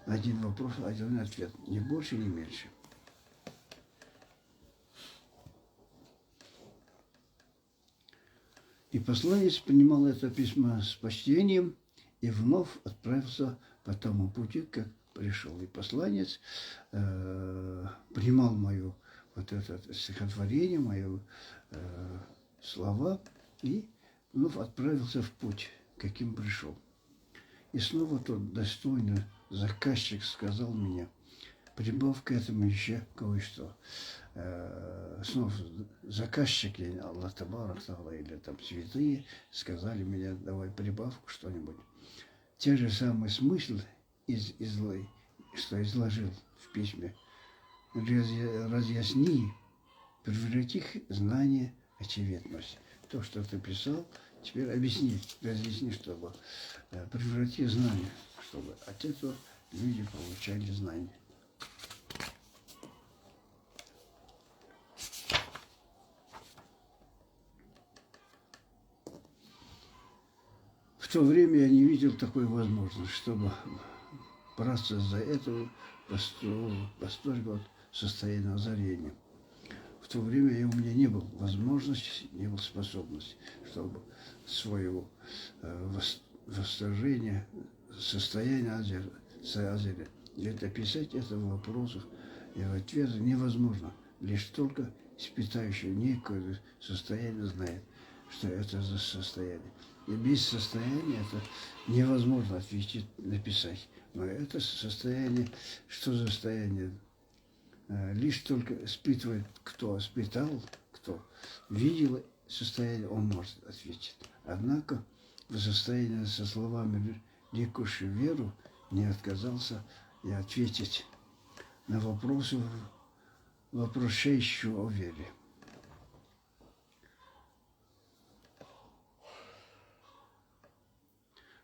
один вопрос, один ответ, не больше, не меньше. И посланец принимал это письмо с почтением и вновь отправился по тому пути, как пришел. И посланец принимал мое вот это стихотворение, мои слова, и вновь отправился в путь, каким пришел. И снова тот достойный заказчик сказал мне, прибавь к этому еще кое-что. Снова заказчики, Аллах Табарак или там святые, сказали мне, давай прибавку что-нибудь. Те же самые смыслы, что изложил в письме, разъясни, преврати их знание очевидность. То, что ты писал, теперь объясни, разъясни, чтобы преврати знания, чтобы от этого люди получали знания. В то время я не видел такой возможности, чтобы браться за это восторг от состояния озарения. В то время у меня не было возможности, не было способности, чтобы своего восторжения, состояния озарения. Это писать это в вопросах и в ответах невозможно. Лишь только испытающий некое состояние знает, что это за состояние. И без состояния это невозможно ответить, написать. Но это состояние, что за состояние? Лишь только испытывает, кто испытал, кто видел состояние, он может ответить. Однако в состоянии со словами «ликующий веру» не отказался и ответить на вопросы, вопрошающие о вере.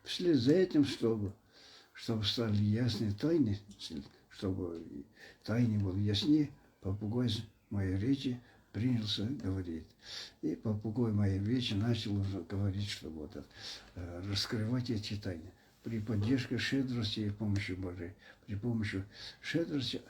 Вслед за этим, чтобы стали ясны тайны, чтобы тайны были яснее, попугай моей речи принялся говорить. И попугай моей речи начал уже говорить, чтобы вот раскрывать эти тайны. При поддержке щедрости и помощи Божией, при помощи щедрости,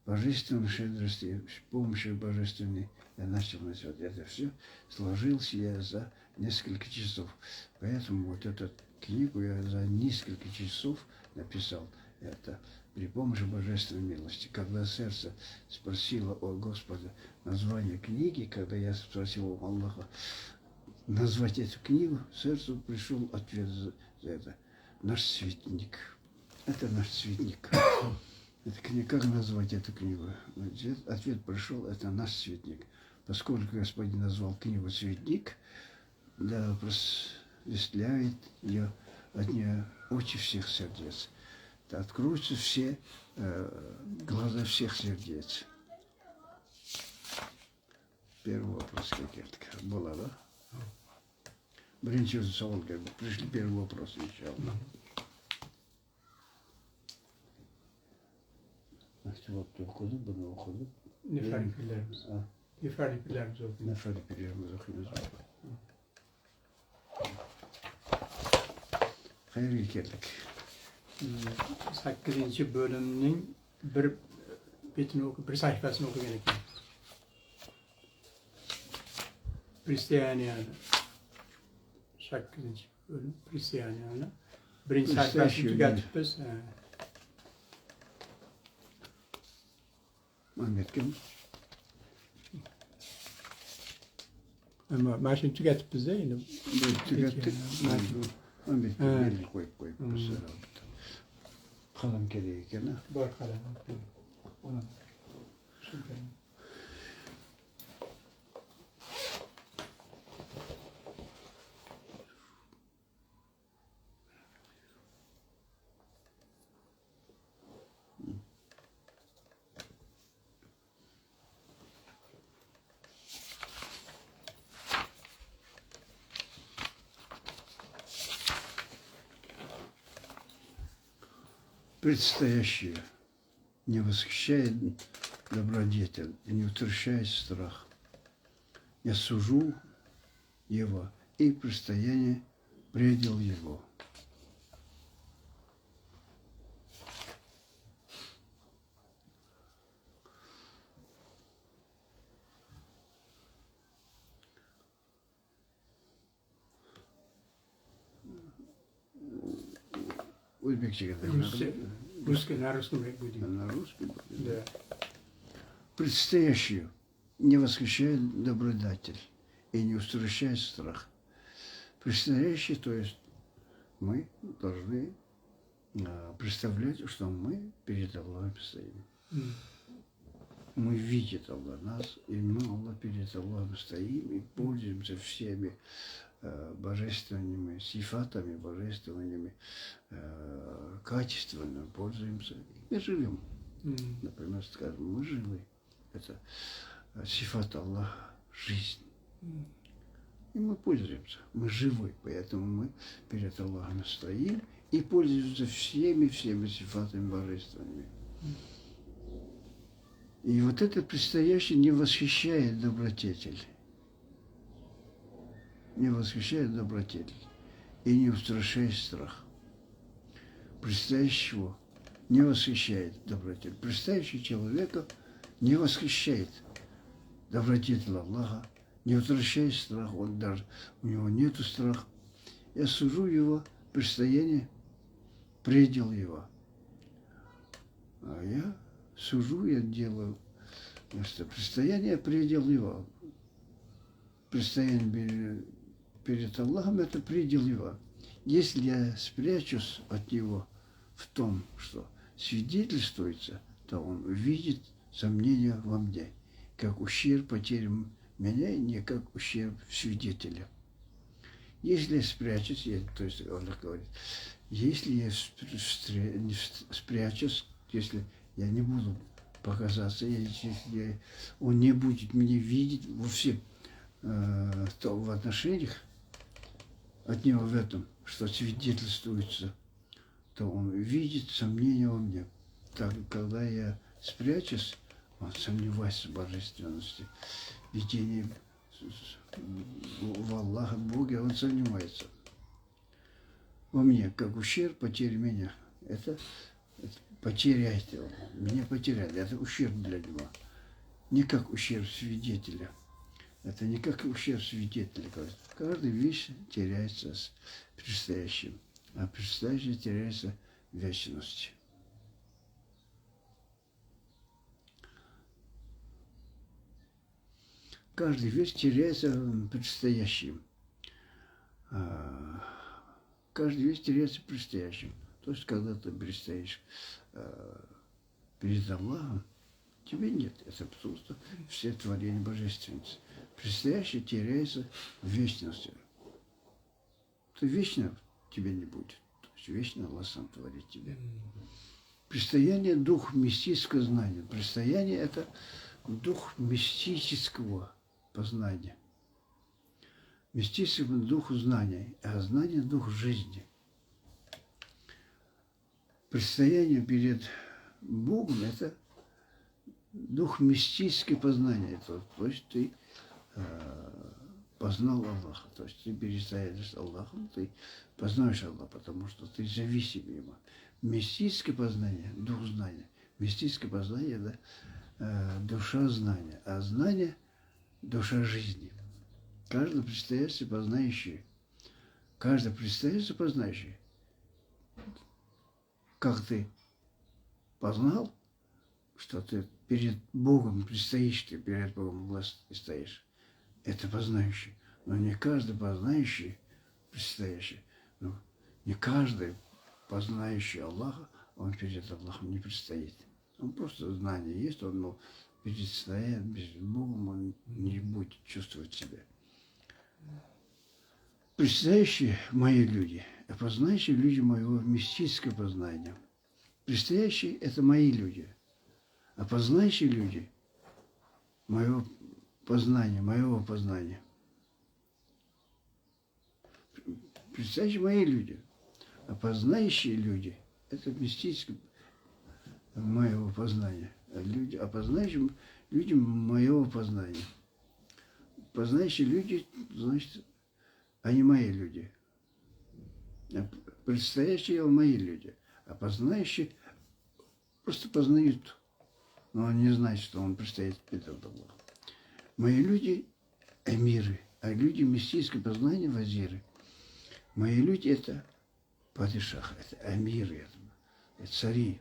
божественной щедрости, с помощью божественной я начал вот это все сложилось я за несколько часов. Поэтому вот эту книгу я за несколько часов написал. Это при помощи божественной милости. Когда сердце спросило о Господе название книги, когда я спросил у Аллаха назвать эту книгу, сердцу пришел ответ за это. наш цветник. Это наш цветник. Это книга, как назвать эту книгу? Ответ пришел, это наш цветник. Поскольку Господин назвал книгу «Цветник», да просветляет ее от нее очи всех сердец. Да откроются все глаза всех сердец. Первый вопрос какой-то была, да? Birinci savol geldi. Пришли первый вопрос, inşallah. Mektupta okuduk, bunu okuduk. Nefari pirlerimiz. Ha, Nefari pirlerimiz okuyoruz. Neferi Pirimiz okuyoruz. Hayırlı geldik. 8. bölümünün bir sayfasını okuyan ekan. Hristiyaniyani. 8. bölüm Hristiyaniyani. Birinchi sayfasini tugatibmiz. Ahmet kim? Ama mana shuni tugatibmiz-da endi. Tügettik. Ahmet kim? Ha. Belli koyup. Kalam gerek ekan. Ha? Bor qalam. Ona. Предстоящее не восхищает добродетель и не утращает страх. Я сужу его и предстояние предел его. Узбекче На русском будем. на русском. Да. Предстоящее не восхищает добродетель и не устращает страх. Предстоящее, то есть мы должны представлять, что мы перед Аллахом стоим. Мы видим Аллах нас, и мы, Аллах, перед Аллахом стоим и пользуемся всеми божественными сифатами, божественными качествами, пользуемся. И мы живем. Например, скажем, мы живы. Это сифат Аллаха, жизнь. И мы пользуемся. Мы живы, поэтому мы перед Аллахом стоим и пользуемся всеми сифатами божественными. И вот это предстоящее не восхищает добродетель. Не восхищает добродетель и не устрашает страх. Предстоящего не восхищает добродетель. Предстоящий человека не восхищает добродетель Аллаха, не устрашает страх. Он даже, у него нету страха. Я сужу его предстояние, предел его. А я сужу, я делаю предстояние, предел его. Предстояние перед Аллахом – это предел его. Если я спрячусь от него в том, что свидетельствуется, то он видит сомнения во мне, как ущерб потери меня, и не как ущерб свидетеля. Если я спрячусь, то есть Аллах говорит, если я спрячусь, если я не буду показаться, если он не будет меня видеть во всем, то в отношениях от него в этом, что свидетельствуется, то он видит сомнения во мне. Так, когда я спрячусь, он сомневается в божественности, видении в Аллаха, Боге, он сомневается во мне, как ущерб потери меня. Это потеряет его, меня потеряет, это ущерб для него. Не как ущерб свидетеля. Это не как ущерб свидетеля. Каждая вещь теряется с предстоящим, а предстоящее теряется в вечности. Каждая вещь теряется предстоящим. каждая вещь теряется в предстоящем. То есть, когда ты предстоишь перед Аллахом, тебе нет, это просто все творения божественности. Предстоящее теряется в вечности. Ты вечно тебе не будет. То есть вечно Аллах сам творит тебе. Предстояние – дух мистического знания. Предстояние – это дух мистического познания. Мистическому духу знания, а знание – дух жизни. Предстояние перед Богом – это дух мистического познания. То есть ты познал Аллаха. То есть ты перестаешь с Аллахом, ты познаешь Аллаха, потому что ты зависим ему. Мистическое познание, дух знания. Мистическое познание – это душа знания, а знание – душа жизни. Каждый предстоящий познающий, как ты познал, что ты перед Богом предстоишь, ты перед Богом власть стоишь, это познающий. Но не каждый познающий предстоящий, не каждый познающий Аллаха, он перед Аллахом не предстоит. Он просто знание есть, он предстоит перед Богом, он не будет чувствовать себя. Предстоящие мои люди, а познающие люди моего мистического познания. Предстоящие – это мои люди, а познающие люди моего познания. Предстоящие мои люди, а познающие люди – это мистическое моего познания. А познающие люди моего познания. Познающие люди, значит, они мои люди. А предстоящие мои люди. А познающие просто познают. Но он не знает, что он предстоит перед Аллахом. Мои люди – эмиры, а люди мистическое познание – вазиры. Мои люди – это падишах, это эмиры, это цари.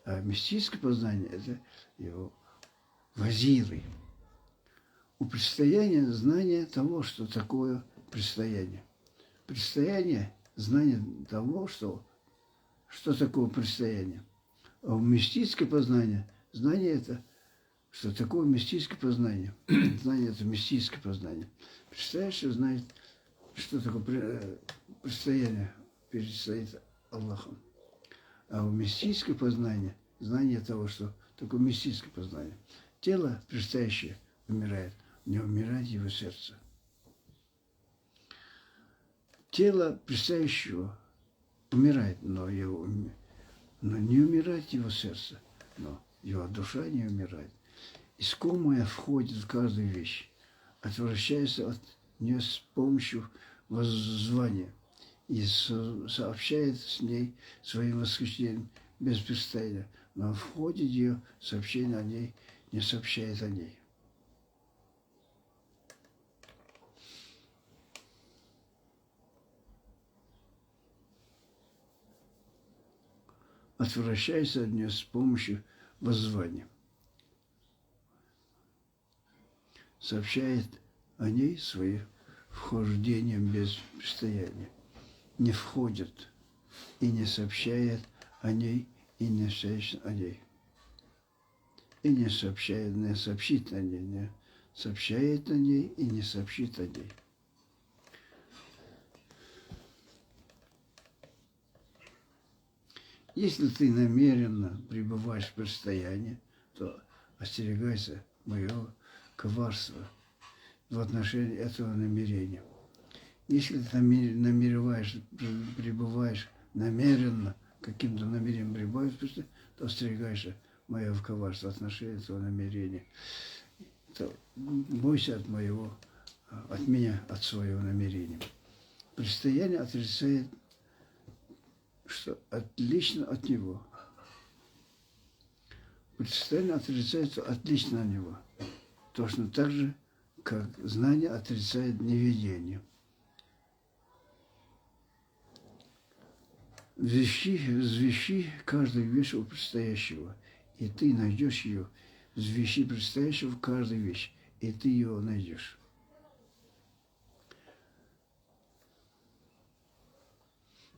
А мистическое познание – это его вазиры. У предстояния знание того, что такое предстояние. Предстояние – знание того, что такое предстояние. А у мистическое познание – знание это, что такое мистическое познание. Знание – это мистическое познание. Предстоящий знает, что такое предстояние перед Аллахом. А у мистическое познание – знание того, что такое мистическое познание. Тело предстоящее умирает, не умирает его сердце. Тело предстоящего умирает, но не умирает его сердце, но его душа не умирает. Искомое входит в каждую вещь, отвращается от нее с помощью воззвания и сообщает с ней своим восхищением без перестояния, но входит ее сообщение о ней, не сообщает о ней. Отвращается от нее с помощью воззвания. Сообщает о ней своим вхождением без предстояния. Не входит и не сообщает о ней, и не сообщает о ней. И не сообщает, не сообщит о ней, не сообщает о ней и не сообщит о ней. Если ты намеренно пребываешь в предстоянии, то остерегайся моего коварства в отношении этого намерения. Если ты пребываешь намеренно, каким-то намерением пребываешь, то остерегайся моего коварства в отношении этого намерения. То бойся от меня, от своего намерения. Предстояние отрицает, что отлично от него. Предстояние отрицается отлично от него. Точно так же, как знание отрицает неведение. Взвещи каждую вещь у предстоящего, и ты найдешь ее. Взвещи предстоящего в каждую вещь, и ты ее найдешь.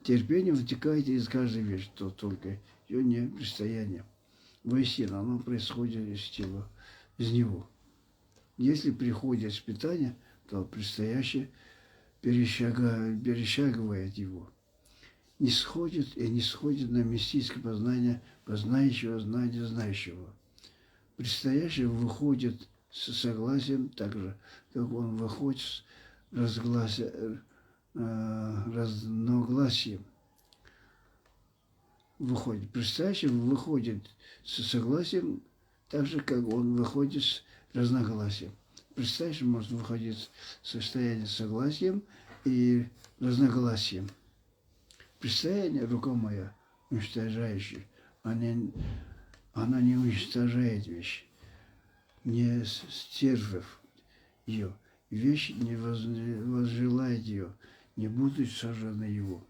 Терпение вытекает из каждой вещи, то только ее не предстояние. Воистину, оно происходит из тела, из него. Если приходит испытание, то предстоящее перешагивает его. Не сходит на мистическое познание познающего знания знающего. Предстоящее выходит с согласием так же, как он выходит с разногласием. Предстоящее выходит с согласием так же, как он выходит с разногласием. Предстоящее может выходить в состояние с согласием и разногласием. Предстояние, рука моя, уничтожающая, она не уничтожает вещь, не стервив ее. Вещь не возжелает ее, не будет сожжена его.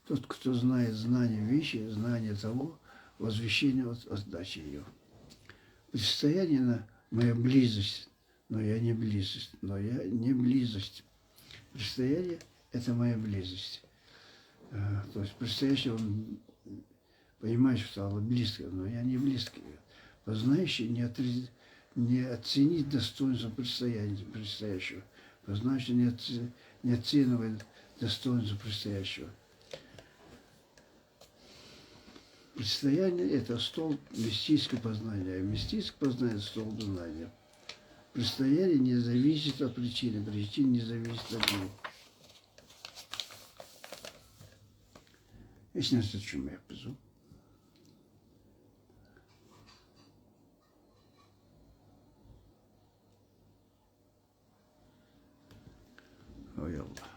Тот, кто знает знание вещи, знание того, возвещение от отдачи ее. Предстояние моя близость, но я не близость, но я не близость. Предстояние – это моя близость. То есть предстоящее, он понимает, что стало близко, но я не близкий. Познающий не оценить достоинство предстоящего. Познающий не оценивает достоинство предстоящего. Предстояние – это столб мистического познания, а мистическое познание – столб знания. Предстояние не зависит от причины, причина не зависит от него. Если нас чем я пишу. Ой, Аллах.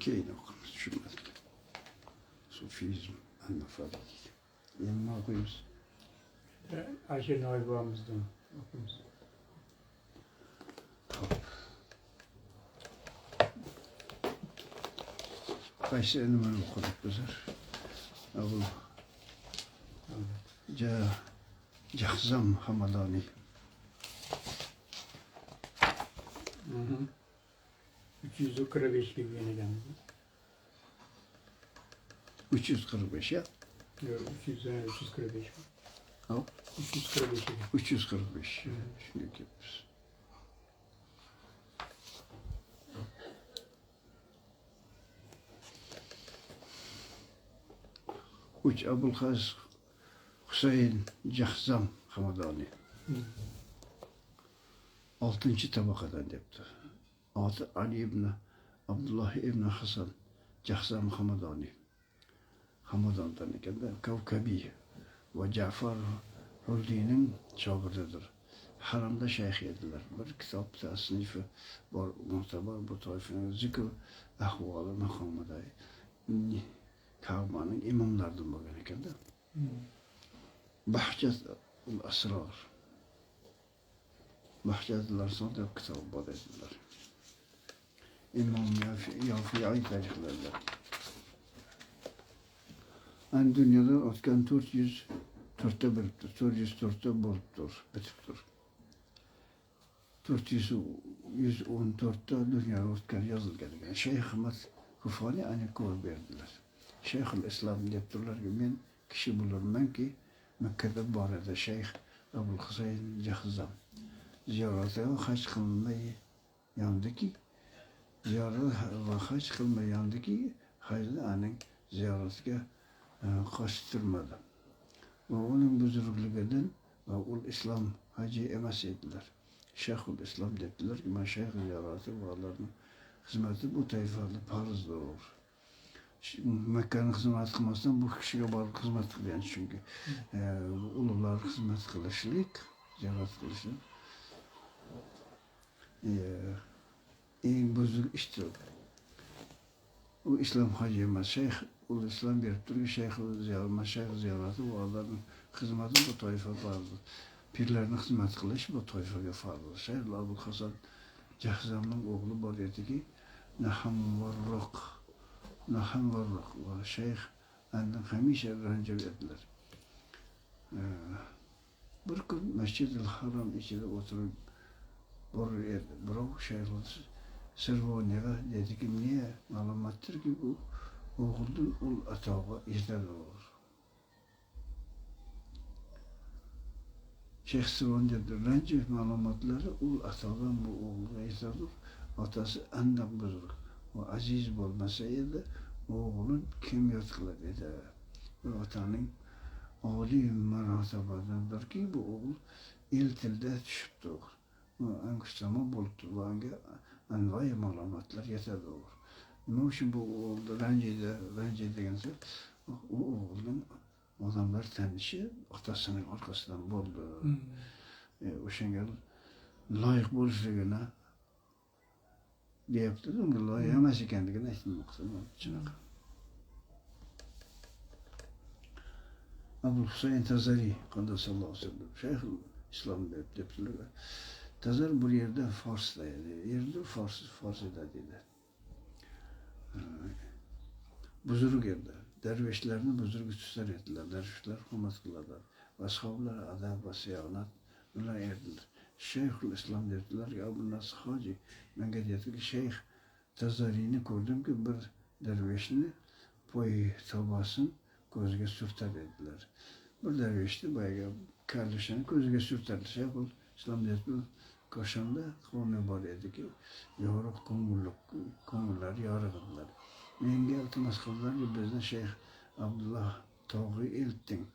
Keyin o'qimiz tushunmadik. Sufizm, annafadik. Endi nima o'qiymiz? Alisher Navoiy bobomizdan o'qiymiz. Qaysi nimani o'qidik bizlar? Bu Jahzam Hamadoniy. 345 kelgan ekanmiz. 345 ya? Yo'q, 345. Hop. 345 ekan. 345. Shunga kelibmiz. Uch Abulhaz Husayn Jahzam Hamadoniy. 6-chi tabaqadan debdi. Oti Ali ibn Abdullah ibn Hasan Jahzam Hamadoniy. Hamadandan ekanda Kavkabiy va Ja'far Ruldiyning shogirdidir. Haramda shayx edilar. Bir kitob tasnifi bor, mu'tabar bu toifaning zikr ahvoli maqomida Kavbaning imomlaridan bo'lgan ekanda. Bahjat al-Asrar. Bahjat al-Asrar deb kitob bor edilar. İmam Yafi'i tarixlerler. Yani dünyada o'tgan 404'te biriptir, 404'te bo'libdir, bitibdir. 414'te dünyada o'tgan yozilgan ekan. Shayx Ahmad Kufani ana ko'rib berdilar. Shayxul Islom debdirlarki, men kishi bo'lurmanki, Makkada bor edi Shayx Abul Husayn Jahzam. Ziyoratiga haj qilmay yondiki, ziyorat va haj qilmayandiki, hajni aning ziyoratiga qarshi turmadi. Va uning buzurgligidan va u islom haji emas edilar. Shayxul Islom debdilarki, man shayx ziyorati va ularning xizmati bu toifada farzdir. Makkani xizmat qilmasdan bu kishiga borib xizmat qilgan, chunki ulug'lar xizmat qilishlik, ziyorat qilishlik eng buzuk ishdir. O İslam hacı emas, şeyh, ul İslam berip durgan şeyh maşayix ziyaratı bu onların hizmeti bu toifa farz. Pirlerin hizmet kılış bu toifaga farz. Şeyh Abul Hasan Cahzam'ın oğlu var dedi ki Naham varrak ve şeyh andan hamisha ranca verdiler. Bir gün Mescid-i Haram içinde oturup Birok şeyhler Sırvoni'ye dedi ki niye malumattır ki bu oğuldan ul atağa izler olur. Şeyh Sırvoni dedi ranca malumatları ul atağdan bu oğulga izler olur. Atası andan buzuruk. O aziz olmasaydı oğulun kim yatkılar dedi. Ve atanın âli merhabadandır ki bu oğul il tilde düşüp doğur. Angustama buluttu ve anvai malumatlar yeter doğur. Ne için bu oğul rence degense o oğulun adamlar tanışı atasının arkasından buldu. O şengel layık buluşluğuna deyip dedim ki layık emas ekenligini aytmoqchiman shunaqa. Abul Husayn Tazari qaddasallohu aleyhi ve sellem Şeyh İslam deptiler. Tazar bu yerde Fars'taydı. Yerde Fars'da dedi. Buzurg yerde. Dervişlerini buzurg tutar ettiler. Dervişler hürmet kılarlar. Ashablar adab ve siyanat bunlar erdiler. Şeyhül İslam dediler ya bu nasıl hacı? Ben dedi ki Şeyh Tazari'ni gördüm ki bir dervişini boy tabasın gözge sürter dediler. Bir dervişti bayağı kardeşini gözge sürterdi. Şeyhül İslam dediler koşanda konu var dedi ki yoruk konular yarıgıdılar. Mengi iltimas kıldılar ki bizden Şeyh Abdullah Tağ'ı ilttin.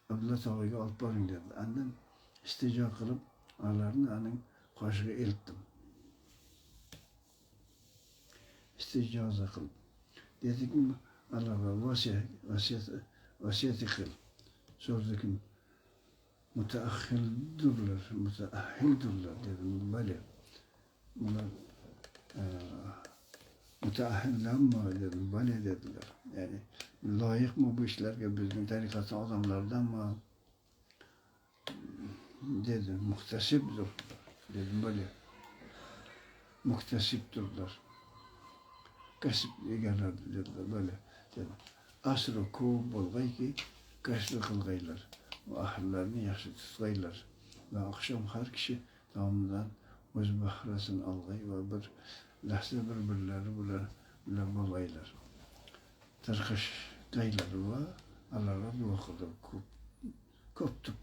Abdullah Tağ'ı alıp barın dedi. Andan istica kılıp ağlarını anın kaşığı ilttim. İsticaza kılıp. Dedi ki Allah'a vasiyeti kıl. Sordu ki müteahhildurlar dedim böyle. Bunlar müteahhillenme dedim böyle dediler. Yani layık mı bu işlerge bizim tarikatın adamlardan mı dedim muhtesiptir dedim böyle. Muhtesiptirler. Kasıp egerler dediler böyle dedim. Asrı kuv bolgay ki kasrı kılgaylar. Ve ahirlerini yaxşı tutgaylar. Ve akşam her kişi tamamdan öz bahrasını algay ve bir lahza birbirleri bilen bolaylar. Tarkış gayları ve Allah'a dua kıldık.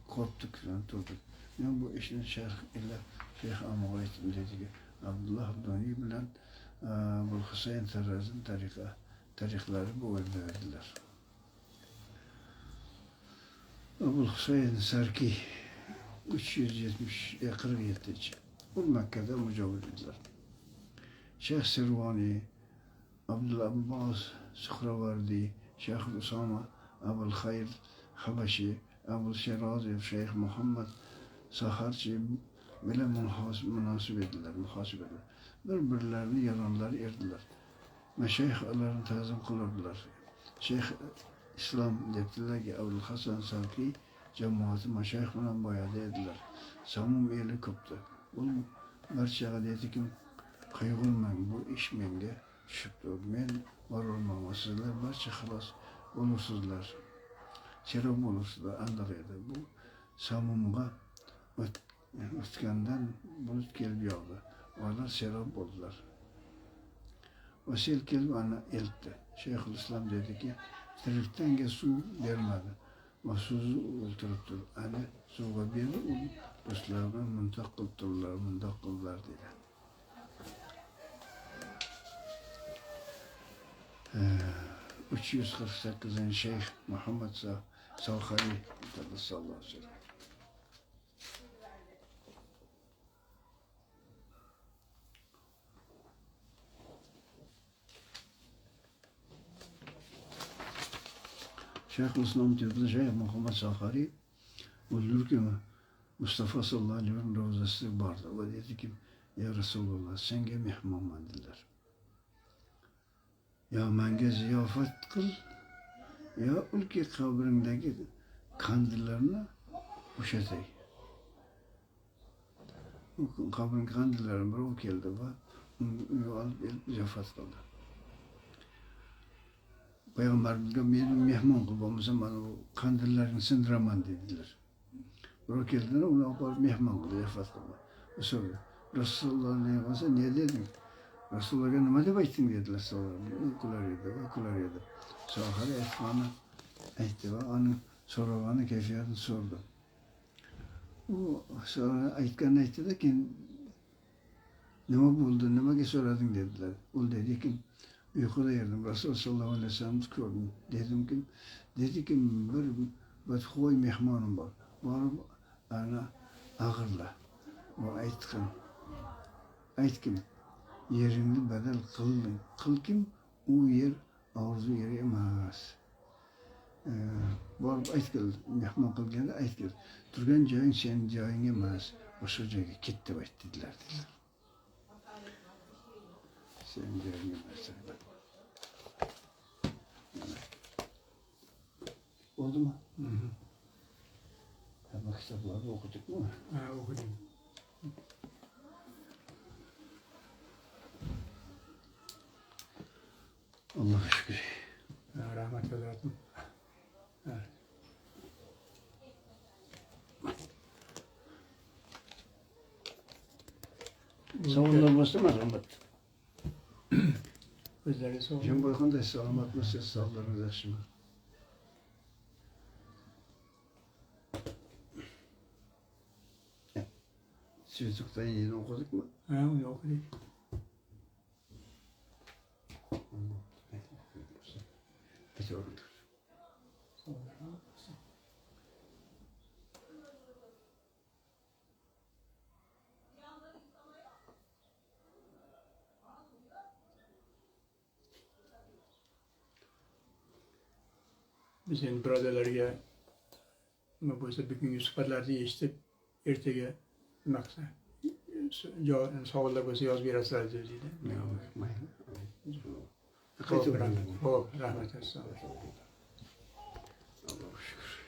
Koptuk falan durduk. Yani bu işin şerh ile Şeyh Amavayt'ın dedi ki Abdullah Doni bilen Abul Husayn Taraz'ın tarikları bu önde verdiler. Abul Husayn Sarki 347 bu Mekke'de mücavir ediler. Şeyh Sirvani, Abdullah Abbas Suhravardi, Şeyh Usama, Abul Hayr Habaşi, Abul Şirazi, Şeyh Muhammed Saharçı bile münasip ediler. Birbirlerini yalanlar erdiler. Meşayihlerini tazim kılırdılar. Şeyh İslam dediler ki Abul Hasan Sarki cemaati meşayih bilen bayadı ediler. Samum eli koptu. Bunun barçağa dedi ki kaygılmayın bu iş menge düşüp dur. Men var olmama sizler barça halas olursuzlar. Çerem olursuzlar andalıydı. Bu Samum'a ötkenden bulut gelip yağdı. Onlar serap oldular. O sel gelip ana eltti. Şeyhülislam dedi ki Tirikten su vermedi. O suzu öldürüptür. Hani suğa beri dostlarına mıntak kıldılar dedi. 348. Şeyh Muhammed Salhari sallallahu aleyhi ve sellem. Şeyhülislam dedi Şeyh Muhammed Salhari öldürürken Mustafa sallallahu aleyhi ve sellem ravzası vardı. O dedi ki ya Resulallah senge mehman dediler. Ya menga ziyofat qil, yo ulki qabringdagi kandillarni o'shatay. Qabring kandillarini birov keldi va uyga olib kelib ziyofat qildi. Payg'ambarimizga meni mehmon qil bo'lmasa mana bu kandillarni sindiraman dedilar. Birov keldilar, uni olib borib mehmon qildi, ziyofat qildi. So'radi. Rasulullohni olsa ne deding? Rasulullohga nima deb aytding dedilar so'radi. Uyqular edi. Sohari aytdi va onun so'ragani kayfiyatini so'rdi. U sonra aytganini aytdi-da, keyin nima bo'ldi, nimaga so'rading dedilar. U dediki, uyquda edim, Rasul sallallohu alayhi vasallamni ko'rdim. Dediki, bir badxo'y mehmonim bor. Borib ana ag'irla. Va aytkim, yeringni badal qilkim, u yer orzu yeri emas. Borib aytgil, mehmon qilganda aytgil, turgan joying sening joying emas, boshqa joyga ket deb aytdilar. Sening joying emas. Bo'ldimi? Hamma kitoblarni o'qidikmi? Ha, o'qidim. Allohga shukr. Rahmat yo'lladim. Savollar bo'lsa marhamat. O'zlariga savol. Jumboy qanday salomatmisiz? Sog'lig'ingiz yaxshimi? Suyuqdan yeni o'qidikmi? Ha, uni o'qidik. Aytaverdim. Biz endi birodarlarga nima bo'lsa bugungi suhbatlarni eshitib, ertaga nima qilsa, savollar bo'lsa yozib berasizlar deydi. Qaytaverdim. Xo'p, rahmat. Assalomu alaykum. Allohga shukr.